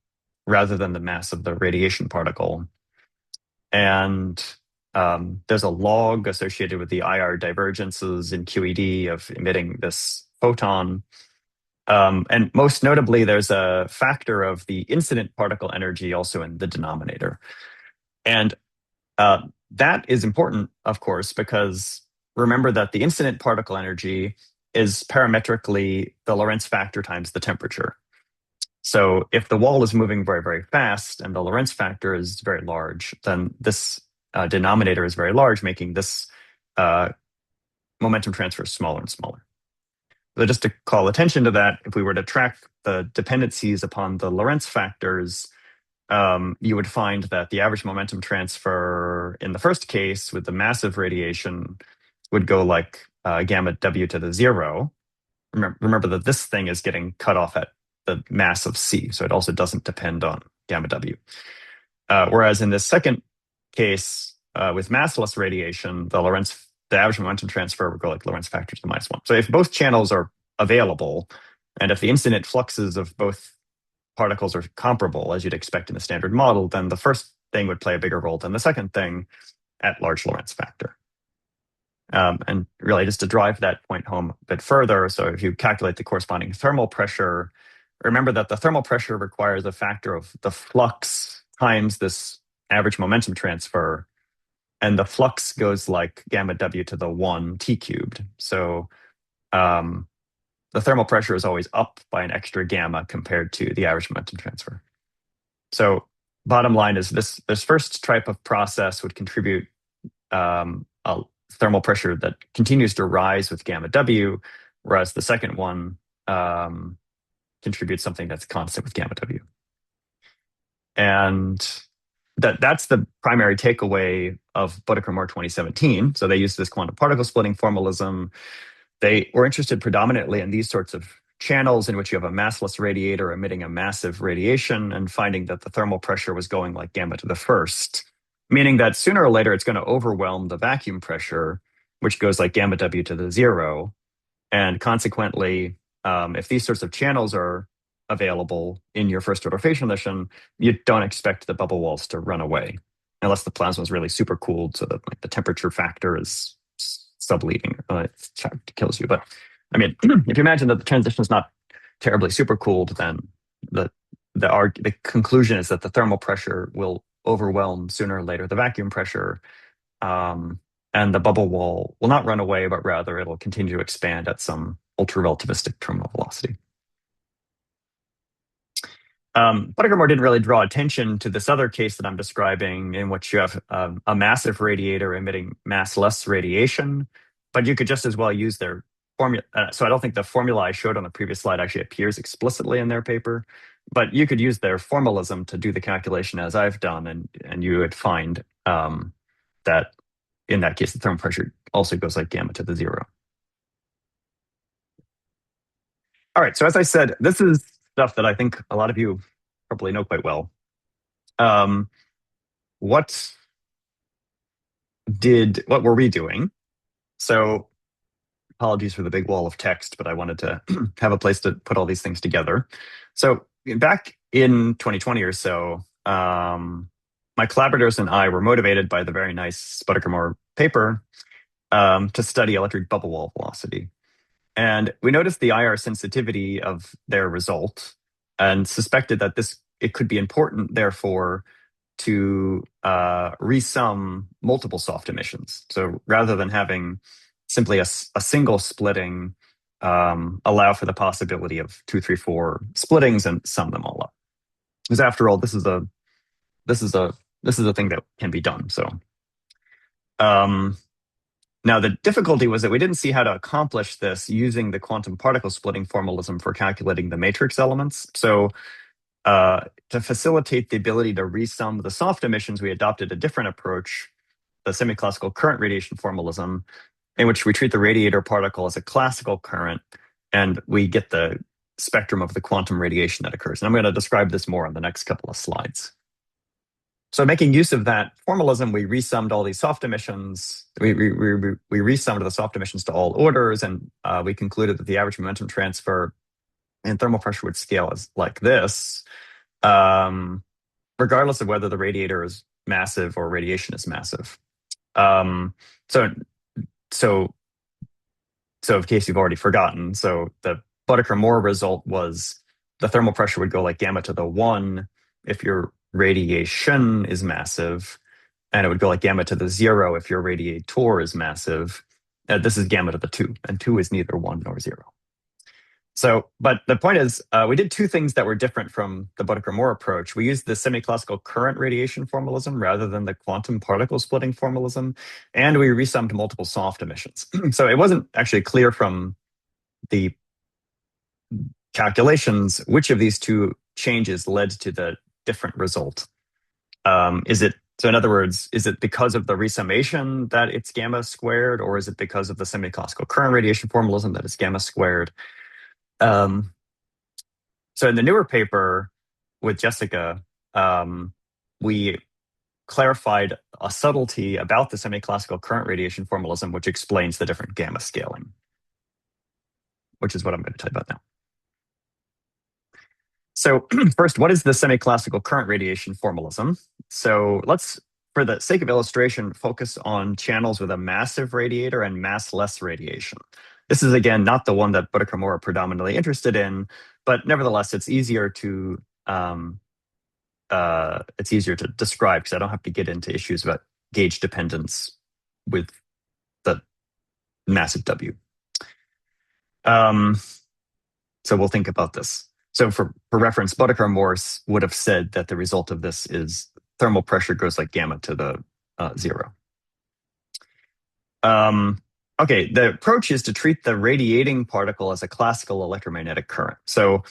rather than the mass of the radiation particle. And there's a log associated with the IR divergences in QED of emitting this photon. And most notably, there's a factor of the incident particle energy also in the denominator. And that is important, of course, because remember that the incident particle energy is parametrically the Lorentz factor times the temperature. So if the wall is moving very, very fast and the Lorentz factor is very large, then this denominator is very large, making this momentum transfer smaller and smaller. So just to call attention to that, if we were to track the dependencies upon the Lorentz factors, you would find that the average momentum transfer in the first case with the massive radiation would go like gamma W to the 0. Remember that this thing is getting cut off at the mass of C, so it also doesn't depend on gamma W. Whereas in this second case, with massless radiation, the average momentum transfer would go like Lorentz factor to the -1. So if both channels are available, and if the incident fluxes of both particles are comparable, as you'd expect in the standard model, then the first thing would play a bigger role than the second thing at large Lorentz factor. And really, just to drive that point home a bit further, so if you calculate the corresponding thermal pressure, remember that the thermal pressure requires a factor of the flux times this average momentum transfer, and the flux goes like gamma W to the 1 T cubed. So the thermal pressure is always up by an extra gamma compared to the average momentum transfer. So bottom line is this first type of process would contribute a thermal pressure that continues to rise with gamma W, whereas the second one contributes something that's constant with gamma W. And that's the primary takeaway of Boddacker-Moore 2017. So they used this quantum particle splitting formalism. They were interested predominantly in these sorts of channels in which you have a massless radiator emitting a massive radiation and finding that the thermal pressure was going like gamma to the first, meaning that sooner or later it's going to overwhelm the vacuum pressure, which goes like gamma W to the 0. And consequently, if these sorts of channels are available in your first order phase transition, you don't expect the bubble walls to run away unless the plasma is really super cooled so that like the temperature factor is subleading. It kills you. But I mean, if you imagine that the transition is not terribly super cooled, then the conclusion is that the thermal pressure will overwhelm sooner or later the vacuum pressure, and the bubble wall will not run away, but rather it'll continue to expand at some ultra-relativistic terminal velocity. Boddacker-Moore didn't really draw attention to this other case that I'm describing, in which you have a massive radiator emitting massless radiation, but you could just as well use their formula. So I don't think the formula I showed on the previous slide actually appears explicitly in their paper, but you could use their formalism to do the calculation as I've done, and you would find that in that case, the thermal pressure also goes like gamma to the 0. All right, so as I said, this is stuff that I think a lot of you probably know quite well. What were we doing? So apologies for the big wall of text, but I wanted to have a place to put all these things together. So back in 2020 or so, my collaborators and I were motivated by the very nice Boddacker-Moore paper to study electric bubble wall velocity. And we noticed the IR sensitivity of their result and suspected that it could be important, therefore, to resum multiple soft emissions. So rather than having simply a single splitting, allow for the possibility of 2, 3, 4 splittings and sum them all up. Because after all, this is a thing that can be done. So now the difficulty was that we didn't see how to accomplish this using the quantum particle splitting formalism for calculating the matrix elements. So to facilitate the ability to resum the soft emissions, we adopted a different approach, the semi-classical current radiation formalism, in which we treat the radiator particle as a classical current, and we get the spectrum of the quantum radiation that occurs. And I'm going to describe this more on the next couple of slides. So making use of that formalism, we resummed all these soft emissions. We resummed the soft emissions to all orders, and we concluded that the average momentum transfer and thermal pressure would scale as like this, regardless of whether the radiator is massive or radiation is massive. So in case you've already forgotten, so the Boddicker-Moore result was the thermal pressure would go like gamma to the 1 if your radiation is massive, and it would go like gamma to the 0 if your radiator is massive. This is gamma to the 2, and 2 is neither 1 nor 0. So, but the point is, we did two things that were different from the Boddicker-Moore approach. We used the semi-classical current radiation formalism rather than the quantum particle splitting formalism, and we resummed multiple soft emissions. So it wasn't actually clear from the calculations which of these two changes led to the different result. So in other words, is it because of the resummation that it's gamma squared, or is it because of the semi-classical current radiation formalism that it's gamma squared? So in the newer paper with Jessica, we clarified a subtlety about the semi-classical current radiation formalism, which explains the different gamma scaling, which is what I'm going to tell you about now. So first, what is the semi-classical current radiation formalism? So let's, for the sake of illustration, focus on channels with a massive radiator and massless radiation. This is, again, not the one that Boddicker-Moore are predominantly interested in, but nevertheless, it's easier to describe because I don't have to get into issues about gauge dependence with the massive W. So we'll think about this. So for reference, Boddicker-Moore would have said that the result of this is thermal pressure goes like gamma to the 0. Okay, the approach is to treat the radiating particle as a classical electromagnetic current. So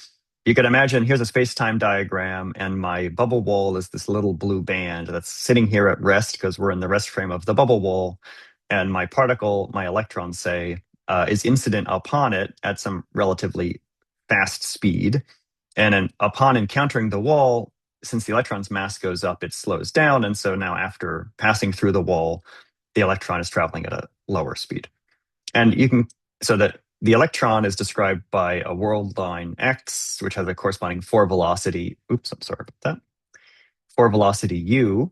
you can imagine here's a space-time diagram, and my bubble wall is this little blue band that's sitting here at rest because we're in the rest frame of the bubble wall, and my particle, my electron, say, is incident upon it at some relatively fast speed. And then upon encountering the wall, since the electron's mass goes up, it slows down. And so now after passing through the wall, the electron is traveling at a lower speed. And so that the electron is described by a world line x, which has a corresponding 4 velocity, I'm sorry about that, 4 velocity u.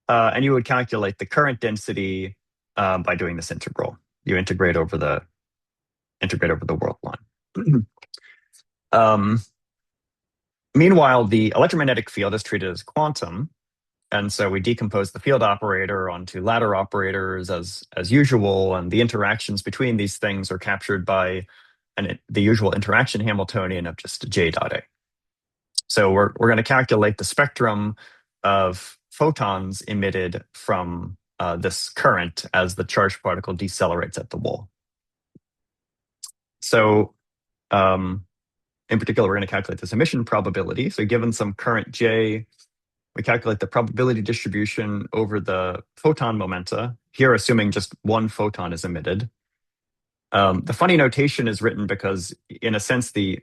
And you would calculate the current density by doing this integral. You integrate over the world line. Meanwhile, the electromagnetic field is treated as quantum. And so we decompose the field operator onto ladder operators as usual, and the interactions between these things are captured by the usual interaction Hamiltonian of just J dot A. So we're going to calculate the spectrum of photons emitted from this current as the charged particle decelerates at the wall. So in particular, we're going to calculate this emission probability. So given some current J, we calculate the probability distribution over the photon momenta, here assuming just one photon is emitted. The funny notation is written because, in a sense, I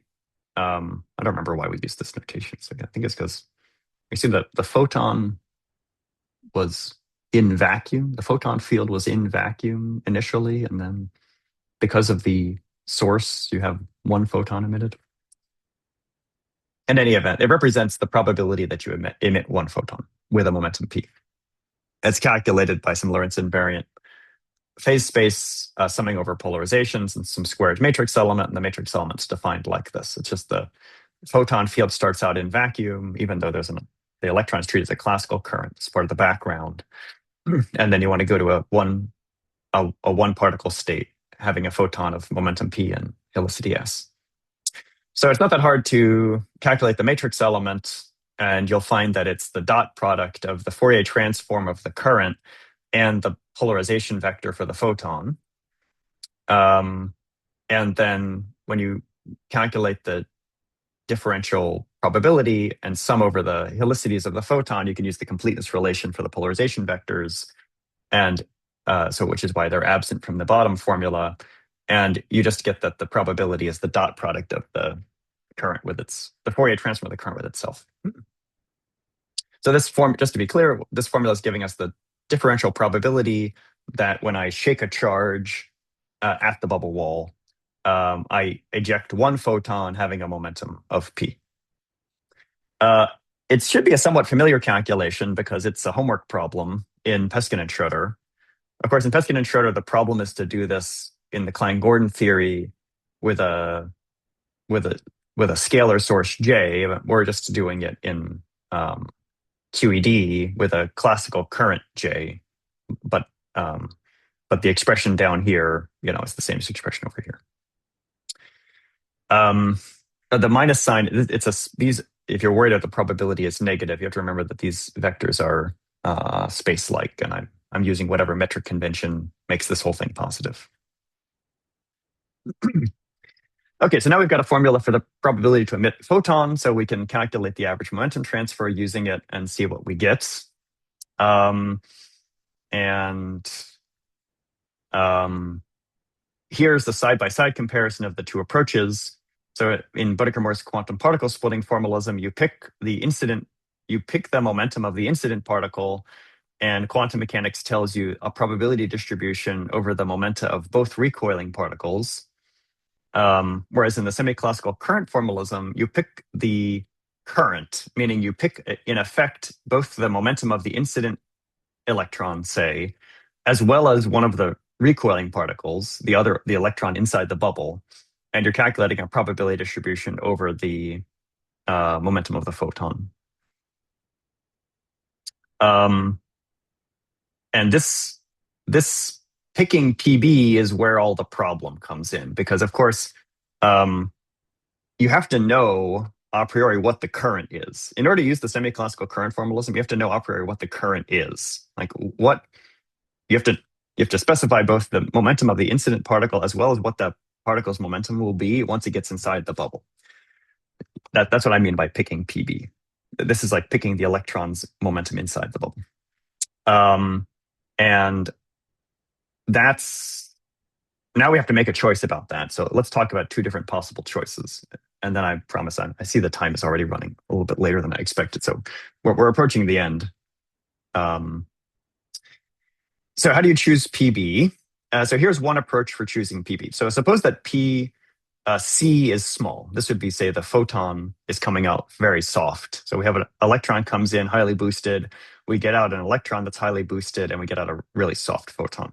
don't remember why we use this notation. So I think it's because we see that the photon was in vacuum. The photon field was in vacuum initially, and then because of the source, you have one photon emitted. In any event, it represents the probability that you emit one photon with a momentum p. It's calculated by some Lorentz invariant phase space summing over polarizations and some squared matrix element, and the matrix element's defined like this. It's just the photon field starts out in vacuum, even though the electron is treated as a classical current. It's part of the background. And then you want to go to a one particle state, having a photon of momentum p and helicity s. So it's not that hard to calculate the matrix element, and you'll find that it's the dot product of the Fourier transform of the current and the polarization vector for the photon. And then when you calculate the differential probability and sum over the helicities of the photon, you can use the completeness relation for the polarization vectors, and so which is why they're absent from the bottom formula. And you just get that the probability is the dot product of the current with the Fourier transform of the current with itself. So this form, just to be clear, this formula is giving us the differential probability that when I shake a charge at the bubble wall, I eject one photon having a momentum of p. It should be a somewhat familiar calculation because it's a homework problem in Peskin and Schroeder. Of course, in Peskin and Schroeder, the problem is to do this in the Klein-Gordon theory with a scalar source J. We're just doing it in QED with a classical current J, but the expression down here, is the same as expression over here. The minus sign, if you're worried that the probability is negative, you have to remember that these vectors are space-like, and I'm using whatever metric convention makes this whole thing positive. Okay, so now we've got a formula for the probability to emit photons, so we can calculate the average momentum transfer using it and see what we get. Here's the side-by-side comparison of the two approaches. So in Bodecker-Morse quantum particle splitting formalism, you pick the momentum of the incident particle, and quantum mechanics tells you a probability distribution over the momenta of both recoiling particles. Whereas in the semi-classical current formalism, you pick the current, meaning you pick, in effect, both the momentum of the incident electron, say, as well as one of the recoiling particles, the electron inside the bubble, and you're calculating a probability distribution over the momentum of the photon. And this picking PB is where all the problem comes in, because of course, you have to know a priori what the current is. In order to use the semi-classical current formalism, you have to know a priori what the current is. Like what you have to specify both the momentum of the incident particle as well as what the particle's momentum will be once it gets inside the bubble. That's what I mean by picking PB. This is like picking the electron's momentum inside the bubble. And now we have to make a choice about that. So let's talk about two different possible choices. And then I promise I see the time is already running a little bit later than I expected. So we're approaching the end. So how do you choose PB? So here's one approach for choosing PB. So suppose that C is small. This would be, say, the photon is coming out very soft. So we have an electron comes in highly boosted. We get out an electron that's highly boosted, and we get out a really soft photon.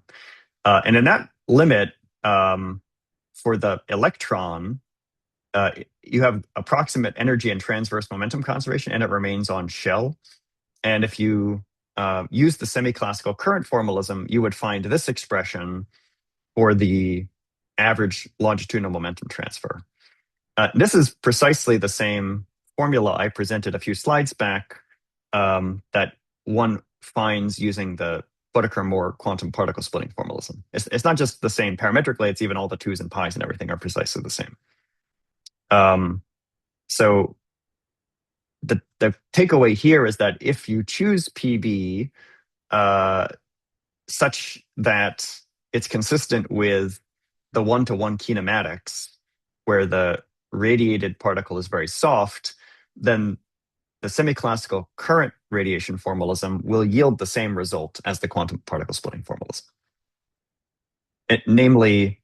And in that limit, for the electron, you have approximate energy and transverse momentum conservation, and it remains on shell. And if you use the semi-classical current formalism, you would find this expression for the average longitudinal momentum transfer. This is precisely the same formula I presented a few slides back that one finds using the Bodecker-Moore quantum particle splitting formalism. It's not just the same parametrically, it's even all the 2's and pi's and everything are precisely the same. So the takeaway here is that if you choose PB such that it's consistent with the one-to-one kinematics, where the radiated particle is very soft, then the semi-classical current radiation formalism will yield the same result as the quantum particle splitting formalism. Namely,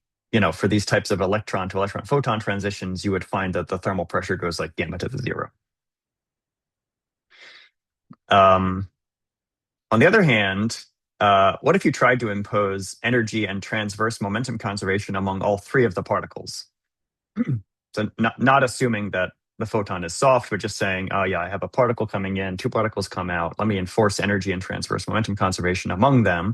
for these types of electron to electron photon transitions, you would find that the thermal pressure goes like gamma to the 0. On the other hand, what if you tried to impose energy and transverse momentum conservation among all three of the particles? So not assuming that the photon is soft, but just saying, oh yeah, I have a particle coming in, two particles come out. Let me enforce energy and transverse momentum conservation among them.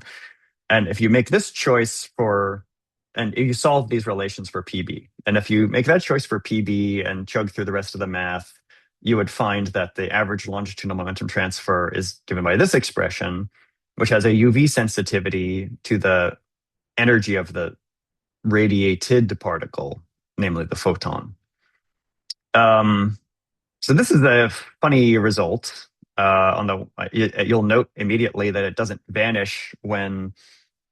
And if you make this choice and you solve these relations for PB, and if you make that choice for PB and chug through the rest of the math, you would find that the average longitudinal momentum transfer is given by this expression, which has a UV sensitivity to the energy of the radiated particle, namely the photon. Um, so this is a funny result. You'll note immediately that it doesn't vanish when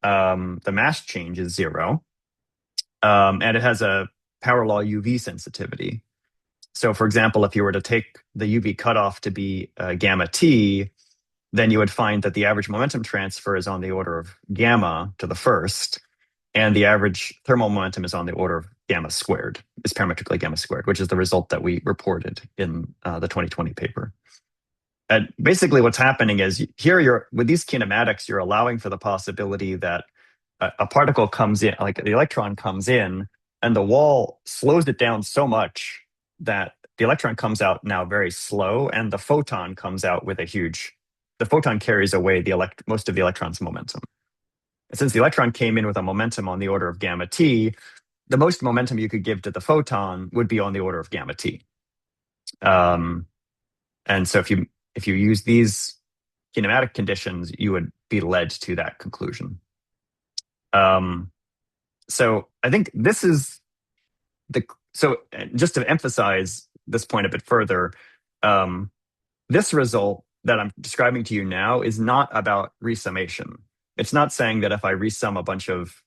the mass change is zero, and it has a power law UV sensitivity. So, for example, if you were to take the UV cutoff to be gamma t, then you would find that the average momentum transfer is on the order of gamma to the first, and the average thermal momentum is on the order of gamma squared, is parametrically gamma squared, which is the result that we reported in the 2020 paper. And basically what's happening is here with these kinematics, you're allowing for the possibility that a particle comes in, like the electron comes in, and the wall slows it down so much that the electron comes out now very slow, and the photon comes out with the photon carries away most of the electron's momentum. And since the electron came in with a momentum on the order of gamma t, the most momentum you could give to the photon would be on the order of gamma t. And so if you use these kinematic conditions, you would be led to that conclusion. So I think this is so just to emphasize this point a bit further, this result that I'm describing to you now is not about resummation. It's not saying that if I resum a bunch of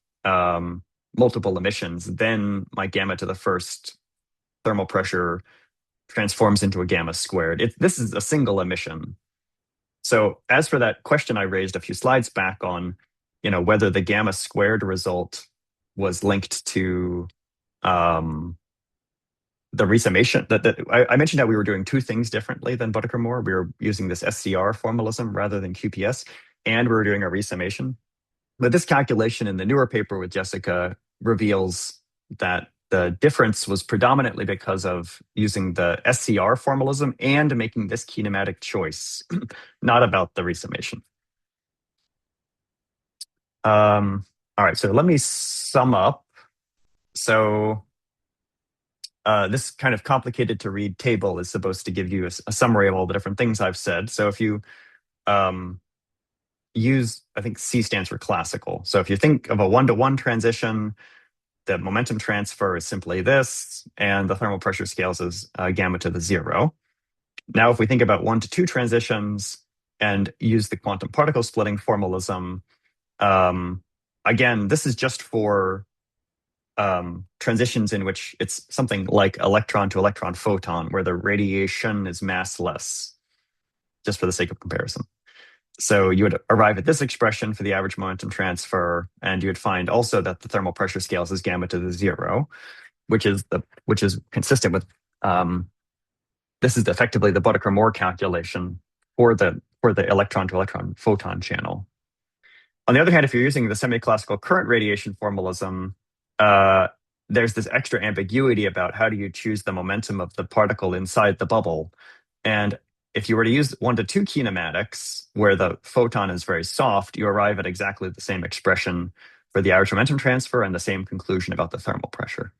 multiple emissions, then my gamma to the first thermal pressure transforms into a gamma squared. This is a single emission. So as for that question I raised a few slides back on, whether the gamma squared result was linked to the resummation, I mentioned that we were doing two things differently than Buttercombe-Moore. We were using this SCR formalism rather than QPS, and we were doing a resummation. But this calculation in the newer paper with Jessica reveals that the difference was predominantly because of using the SCR formalism and making this kinematic choice, not about the resummation. All right, so let me sum up. So this kind of complicated to read table is supposed to give you a summary of all the different things I've said. So if you use, I think C stands for classical. So if you think of a one-to-one transition, the momentum transfer is simply this, and the thermal pressure scales as gamma to the zero. Now, if we think about one-to-two transitions and use the quantum particle splitting formalism, again, this is just for transitions in which it's something like electron to electron photon, where the radiation is massless, just for the sake of comparison. So you would arrive at this expression for the average momentum transfer, and you would find also that the thermal pressure scales as gamma to the zero, which is consistent with this is effectively the Buttercombe-Moore calculation for the electron to electron photon channel. On the other hand, if you're using the semi-classical current radiation formalism, there's this extra ambiguity about how do you choose the momentum of the particle inside the bubble. And if you were to use 1-to-2 kinematics, where the photon is very soft, you arrive at exactly the same expression for the average momentum transfer and the same conclusion about the thermal pressure.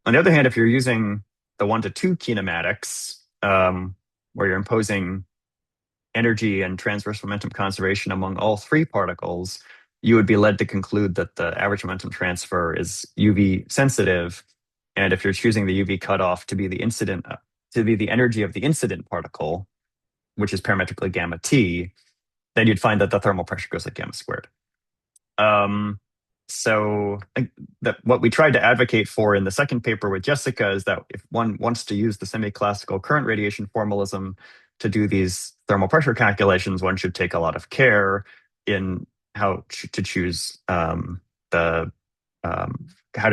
On the other hand, if you're using the 1-to-2 kinematics, where you're imposing energy and transverse momentum conservation among all three particles, you would be led to conclude that the average momentum transfer is UV sensitive. And if you're choosing the UV cutoff to be the energy of the incident particle, which is parametrically gamma t, then you'd find that the thermal pressure goes like gamma squared. So what we tried to advocate for in the second paper with Jessica is that if one wants to use the semi-classical current radiation formalism to do these thermal pressure calculations, one should take a lot of care in how to choose how to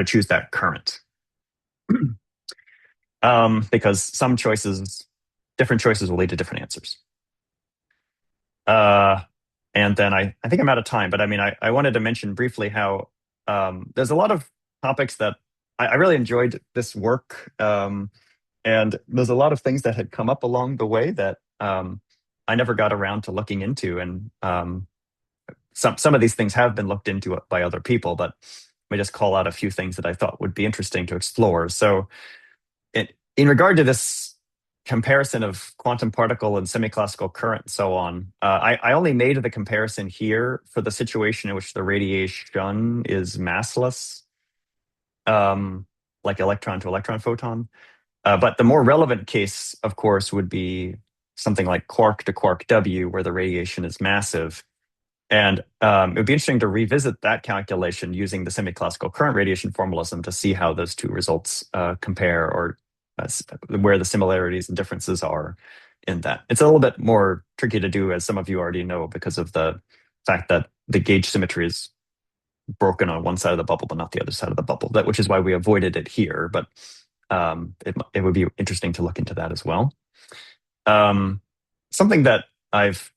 choose that current. Because different choices will lead to different answers. And then I think I'm out of time, but I mean, I wanted to mention briefly how there's a lot of topics that I really enjoyed this work. And there's a lot of things that had come up along the way that I never got around to looking into. And some of these things have been looked into by other people, but let me just call out a few things that I thought would be interesting to explore. So in regard to this comparison of quantum particle and semi-classical current and so on, I only made the comparison here for the situation in which the radiation is massless, like electron to electron photon. But the more relevant case, of course, would be something like quark to quark W, where the radiation is massive. And it would be interesting to revisit that calculation using the semi-classical current radiation formalism to see how those two results compare, or where the similarities and differences are in that. It's a little bit more tricky to do, as some of you already know, because of the fact that the gauge symmetry is broken on one side of the bubble, but not the other side of the bubble, which is why we avoided it here. But it would be interesting to look into that as well. Something that I've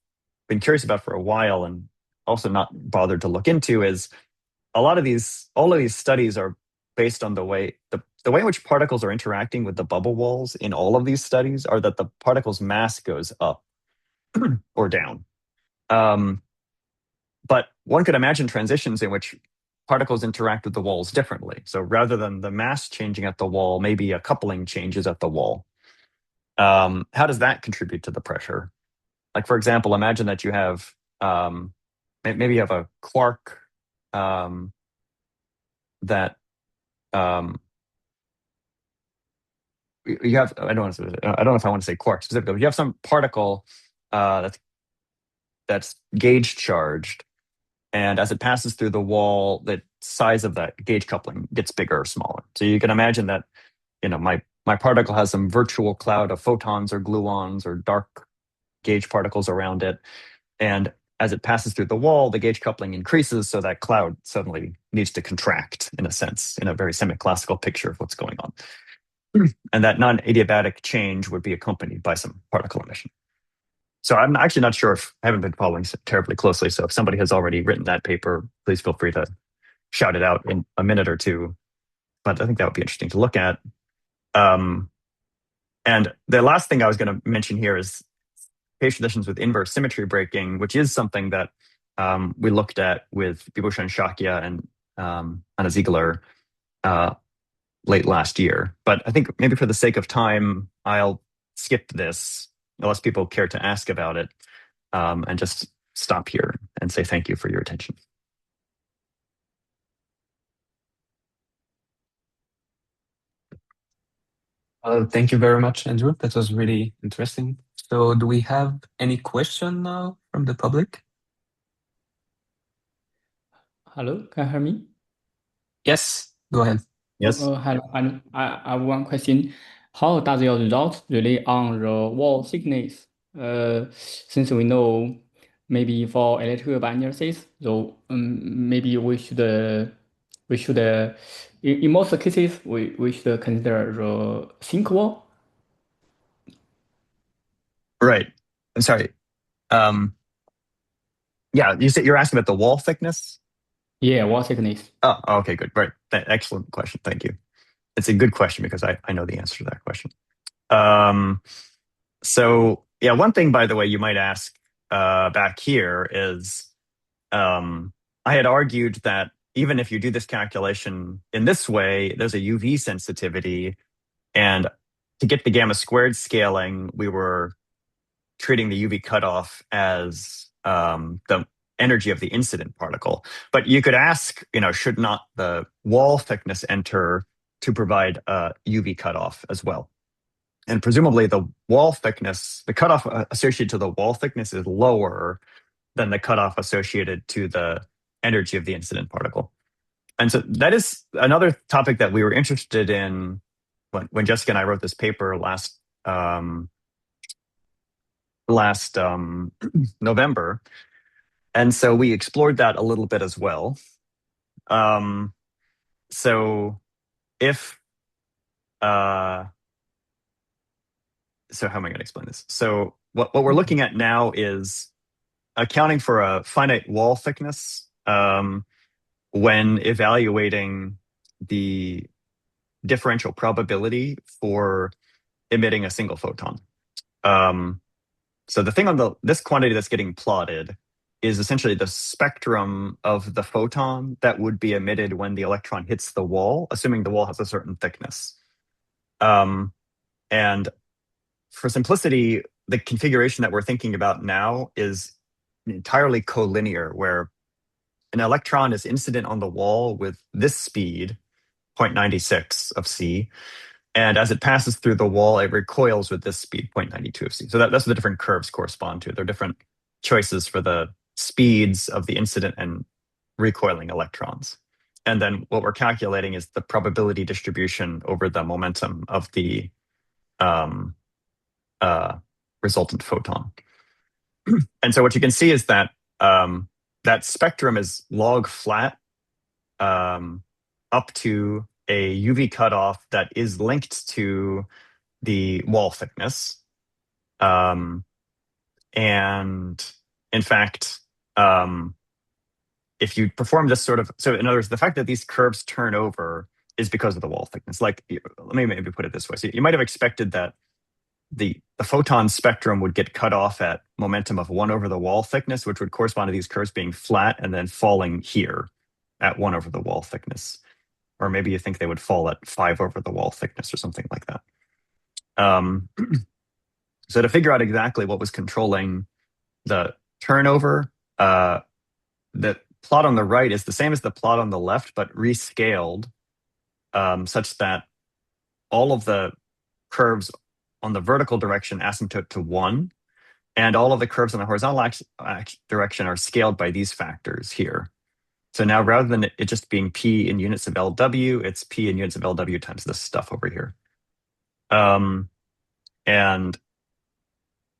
been curious about for a while and also not bothered to look into is all of these studies are based on the way in which particles are interacting with the bubble walls in all of these studies are that the particle's mass goes up or down. But one could imagine transitions in which particles interact with the walls differently. So rather than the mass changing at the wall, maybe a coupling changes at the wall. How does that contribute to the pressure? Like, for example, imagine that you have maybe you have a quark that you have. I don't know if I want to say quark specifically, but you have some particle that's gauge charged, and as it passes through the wall, the size of that gauge coupling gets bigger or smaller. So you can imagine that my particle has some virtual cloud of photons or gluons or dark gauge particles around it. And as it passes through the wall, the gauge coupling increases, so that cloud suddenly needs to contract, in a sense, in a very semi-classical picture of what's going on. And that non-adiabatic change would be accompanied by some particle emission. So I'm actually not sure I haven't been following terribly closely. So if somebody has already written that paper, please feel free to shout it out in a minute or two. But I think that would be interesting to look at. And the last thing I was going to mention here is phase transitions with inverse symmetry breaking, which is something that we looked at with Bibhushan Shakya and Anna Ziegler late last year. But I think maybe for the sake of time, I'll skip this unless people care to ask about it, and just stop here and say thank you for your attention. Thank you very much, Andrew. That was really interesting. So do we have any question now from the public? Hello, can you hear me? Yes, go ahead. Yes. Hello. I have one question. How does your result rely on the wall thickness? Since we know maybe for electrical analysis, so maybe in most cases we should consider the thin wall. Right. I'm sorry. Yeah, you said you're asking about the wall thickness? Yeah, wall thickness. Oh, okay, good. Right. Excellent question. Thank you. It's a good question because I know the answer to that question. So yeah, one thing, by the way, you might ask back here is I had argued that even if you do this calculation in this way, there's a UV sensitivity. And to get the gamma squared scaling, we were treating the UV cutoff as the energy of the incident particle. But you could ask, should not the wall thickness enter to provide a UV cutoff as well? And presumably the wall thickness, the cutoff associated to the wall thickness is lower than the cutoff associated to the energy of the incident particle. And so that is another topic that we were interested in when Jessica and I wrote this paper last November. And so we explored that a little bit as well. So if so how am I going to explain this? So what we're looking at now is accounting for a finite wall thickness when evaluating the differential probability for emitting a single photon. So the thing on this quantity that's getting plotted is essentially the spectrum of the photon that would be emitted when the electron hits the wall, assuming the wall has a certain thickness. And for simplicity, the configuration that we're thinking about now is entirely collinear, where an electron is incident on the wall with this speed, 0.96 of c, and as it passes through the wall, it recoils with this speed, 0.92 of c. So that's what the different curves correspond to. They're different choices for the speeds of the incident and recoiling electrons. And then what we're calculating is the probability distribution over the momentum of the resultant photon. And so what you can see is that that spectrum is log flat up to a UV cutoff that is linked to the wall thickness. And in fact, if you perform this sort of, so in other words, the fact that these curves turn over is because of the wall thickness. Like, let me maybe put it this way. So you might have expected that the photon spectrum would get cut off at momentum of 1 over the wall thickness, which would correspond to these curves being flat and then falling here at 1 over the wall thickness. Or maybe you think they would fall at 5 over the wall thickness or something like that. So to figure out exactly what was controlling the turnover, the plot on the right is the same as the plot on the left, but rescaled such that all of the curves on the vertical direction asymptote to 1, and all of the curves on the horizontal direction are scaled by these factors here. So now rather than it just being p in units of LW, it's p in units of LW times this stuff over here. And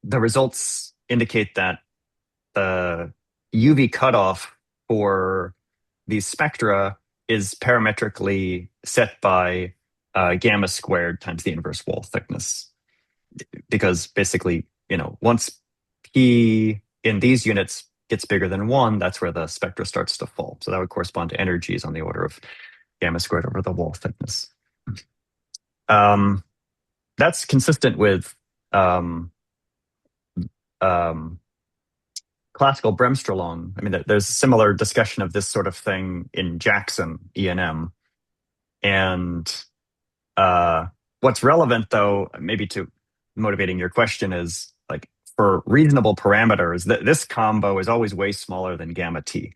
the results indicate that the UV cutoff for these spectra is parametrically set by gamma squared times the inverse wall thickness. Because basically, once p in these units gets bigger than 1, that's where the spectra starts to fall. So that would correspond to energies on the order of gamma squared over the wall thickness. That's consistent with classical Bremsstrahlung. I mean, there's a similar discussion of this sort of thing in Jackson, E&M. And what's relevant, though, maybe to motivating your question, is like for reasonable parameters, this combo is always way smaller than gamma t.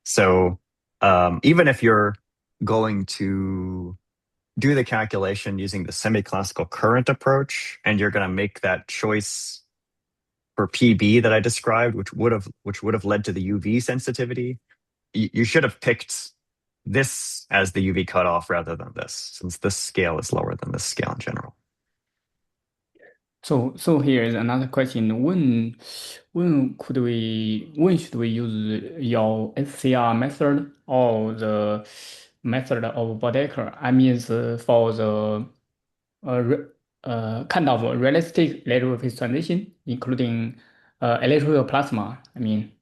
So even if you're going to do the calculation using the semi-classical current approach, and you're going to make that choice for PB that I described, which would have led to the UV sensitivity, you should have picked this as the UV cutoff rather than this, since this scale is lower than this scale in general. So here is another question. When should we use your SCR method or the method of Bodecker? I mean, for the kind of realistic electrical phase transition, including electrical plasma. I mean.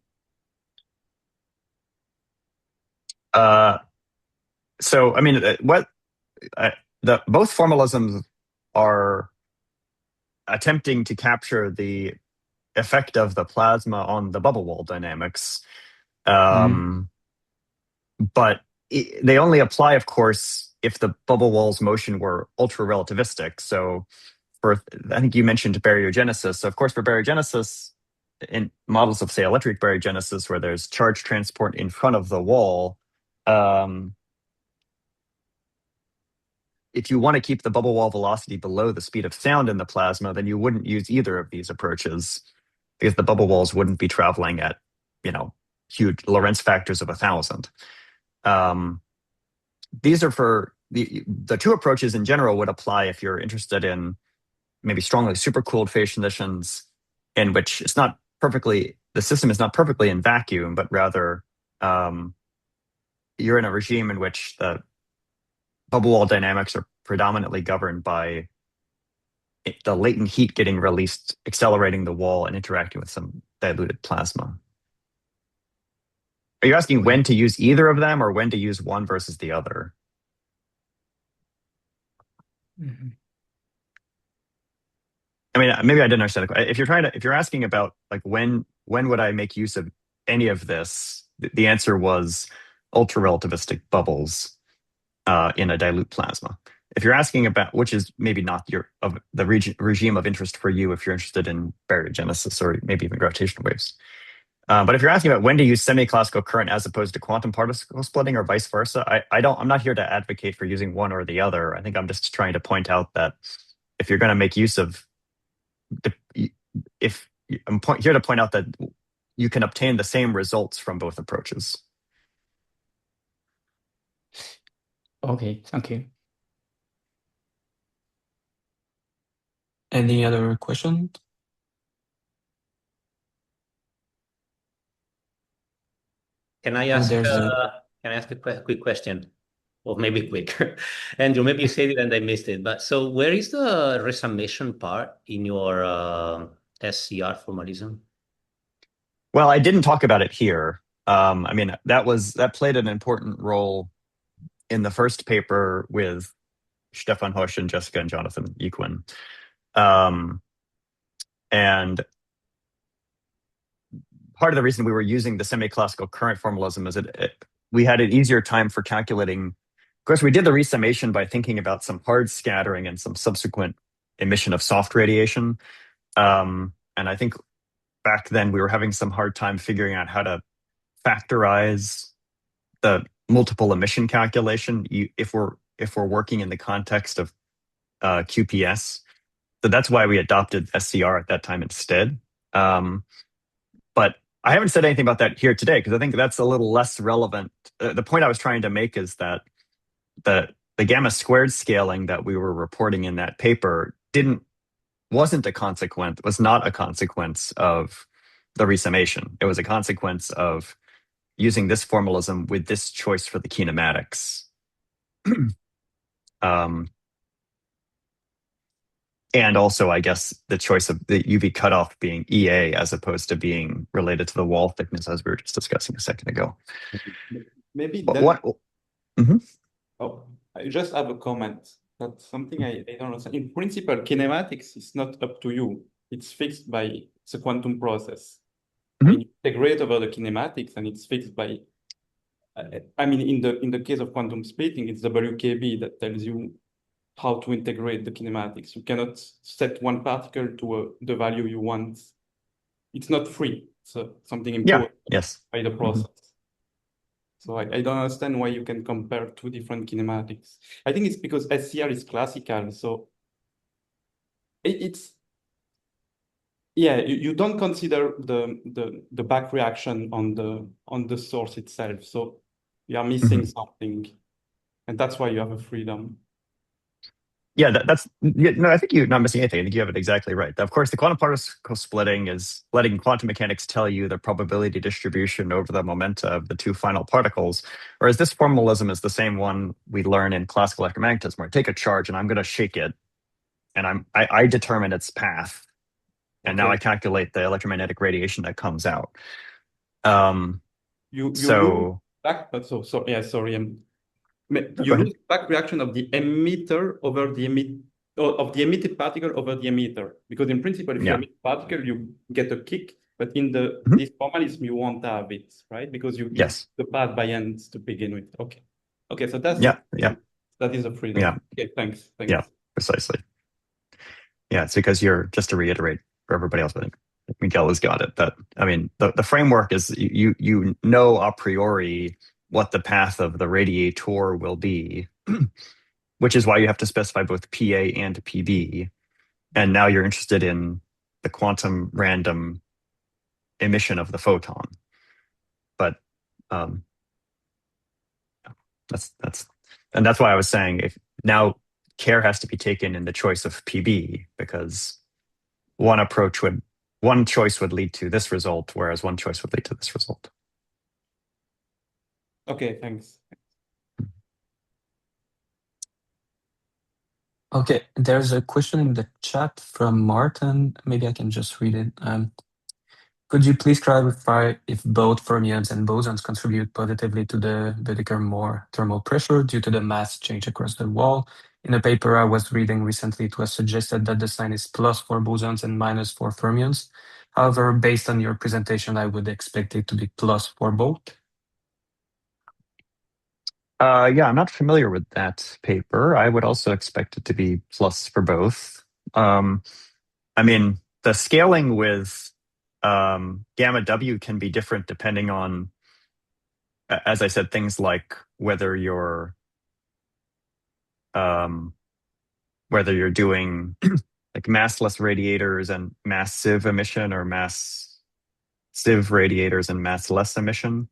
So I mean, both formalisms are attempting to capture the effect of the plasma on the bubble wall dynamics, but they only apply, of course, if the bubble wall's motion were ultra-relativistic. So I think you mentioned baryogenesis. So of course, for baryogenesis, in models of, say, electric baryogenesis, where there's charge transport in front of the wall, if you want to keep the bubble wall velocity below the speed of sound in the plasma, then you wouldn't use either of these approaches, because the bubble walls wouldn't be traveling at, huge Lorentz factors of 1,000. These are for the two approaches in general would apply if you're interested in maybe strongly supercooled phase transitions, in which the system is not perfectly in vacuum, but rather you're in a regime in which the bubble wall dynamics are predominantly governed by the latent heat getting released, accelerating the wall and interacting with some diluted plasma. Are you asking when to use either of them or when to use one versus the other? I mean, maybe I didn't understand. If you're asking about like when would I make use of any of this, the answer was ultra-relativistic bubbles in a dilute plasma. If you're asking about, which is maybe not the regime of interest for you, if you're interested in baryogenesis or maybe even gravitational waves. But if you're asking about when to use semi-classical current as opposed to quantum particle splitting or vice versa, I'm not here to advocate for using one or the other. I think I'm just trying to point out that if you're going to make use of here to point out that you can obtain the same results from both approaches. Okay, thank you. Any other questions? Can I ask a quick question? Or maybe quicker. Andrew, maybe you said it and I missed it. But so where is the resummation part in your SCR formalism? Well, I didn't talk about it here. I mean, that played an important role in the first paper with Stefan Hosch and Jessica and Jonathan Equin. And part of the reason we were using the semi-classical current formalism is we had an easier time for calculating. Of course, we did the resummation by thinking about some hard scattering and some subsequent emission of soft radiation. And I think back then we were having some hard time figuring out how to factorize the multiple emission calculation if we're working in the context of QPS. So that's why we adopted SCR at that time instead. But I haven't said anything about that here today because I think that's a little less relevant. The point I was trying to make is that the gamma squared scaling that we were reporting in that paper was not a consequence of the resummation. It was a consequence of using this formalism with this choice for the kinematics. And also, I guess, the choice of the UV cutoff being EA as opposed to being related to the wall thickness, as we were just discussing a second ago. Maybe what? Oh, I just have a comment. That's something I don't understand. In principle, kinematics is not up to you. It's fixed by the quantum process. And you integrate over the kinematics, and it's fixed by. I mean, in the case of quantum splitting, it's WKB that tells you how to integrate the kinematics. You cannot set one particle to the value you want. It's not free. It's something imposed by the process. So I don't understand why you can compare two different kinematics. I think it's because SCR is classical. So you don't consider the back reaction on the source itself. So you are missing something. And that's why you have a freedom. Yeah, no, I think you're not missing anything. I think you have it exactly right. Of course, the quantum particle splitting is letting quantum mechanics tell you the probability distribution over the momenta of the two final particles, whereas this formalism is the same one we learn in classical electromagnetism, where I take a charge and I'm going to shake it, and I determine its path, and now I calculate the electromagnetic radiation that comes out. You lose back, you lose back reaction of the emitter over the of the emitted particle over the emitter, because in principle, if you emit particle, you get a kick, but in this formalism, you won't have it, right? Because you use the path by ends to begin with. Okay, so that's that is a freedom. Yeah. Okay, thanks. Yeah, precisely. Yeah, it's because just to reiterate for everybody else, I think Miguel has got it. That I mean, the framework is you know a priori what the path of the radiator will be, which is why you have to specify both PA and PB. And now you're interested in the quantum random emission of the photon. But that's why I was saying if now care has to be taken in the choice of PB, because one choice would lead to this result, whereas one choice would lead to this result. Okay, thanks. Okay, there's a question in the chat from Martin. Maybe I can just read it. Could you please clarify if both fermions and bosons contribute positively to the decay more thermal pressure due to the mass change across the wall? In a paper I was reading recently, it was suggested that the sign is plus for bosons and minus for fermions. However, based on your presentation, I would expect it to be plus for both. Yeah, I'm not familiar with that paper. I would also expect it to be plus for both. I mean, the scaling with gamma W can be different depending on, as I said, things like whether you're doing like massless radiators and massive emission, or massive radiators and massless emission.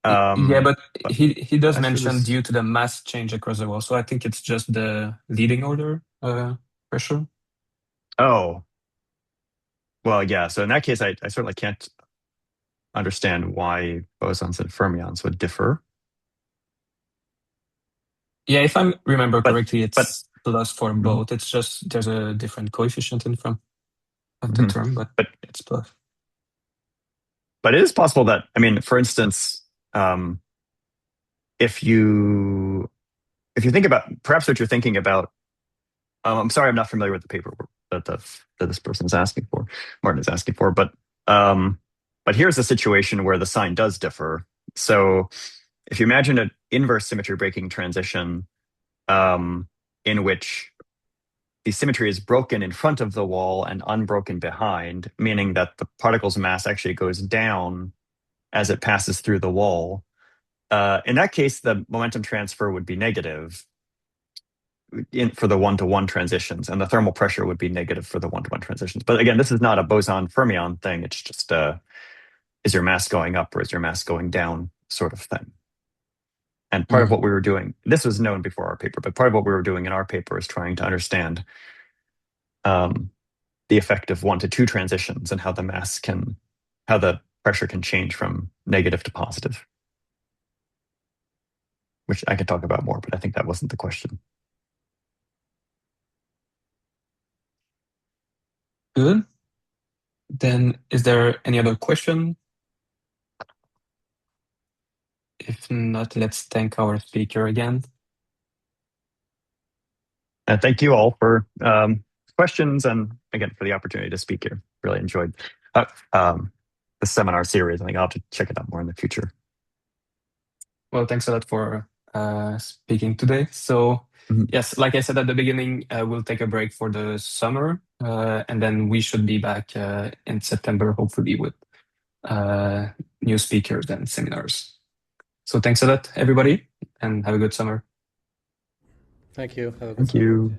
Yeah, but he does as for mention this- due to the mass change across the wall, so I think it's just the leading order pressure. Oh, well, yeah. So in that case, I certainly can't understand why bosons and fermions would differ. Yeah, if I remember correctly, it's but- plus for both. It's just there's a different coefficient in front of the term, but it's plus. But it is possible that, I mean, for instance, if you think about perhaps what you're thinking about, I'm sorry, I'm not familiar with the paper that this person is asking for, Martin is asking for, but here's a situation where the sign does differ. So if you imagine an inverse symmetry breaking transition in which the symmetry is broken in front of the wall and unbroken behind, meaning that the particle's mass actually goes down as it passes through the wall. In that case, the momentum transfer would be negative for the one-to-one transitions, and the thermal pressure would be negative for the one-to-one transitions. But again, this is not a boson-fermion thing. It's just is your mass going up or is your mass going down sort of thing. And part of what we were doing, this was known before our paper, but part of what we were doing in our paper is trying to understand the effect of 1 to 2 transitions and how the pressure can change from negative to positive, which I could talk about more, but I think that wasn't the question. Good. Then is there any other question? If not, let's thank our speaker again. And thank you all for questions, and again, for the opportunity to speak here. Really enjoyed the seminar series. I think I'll have to check it out more in the future. Well, thanks a lot for speaking today. So yes, like I said at the beginning, we'll take a break for the summer, and then we should be back in September, hopefully with new speakers and seminars. So thanks a lot, everybody, and have a good summer. Thank you. Have a good Thank summer. you.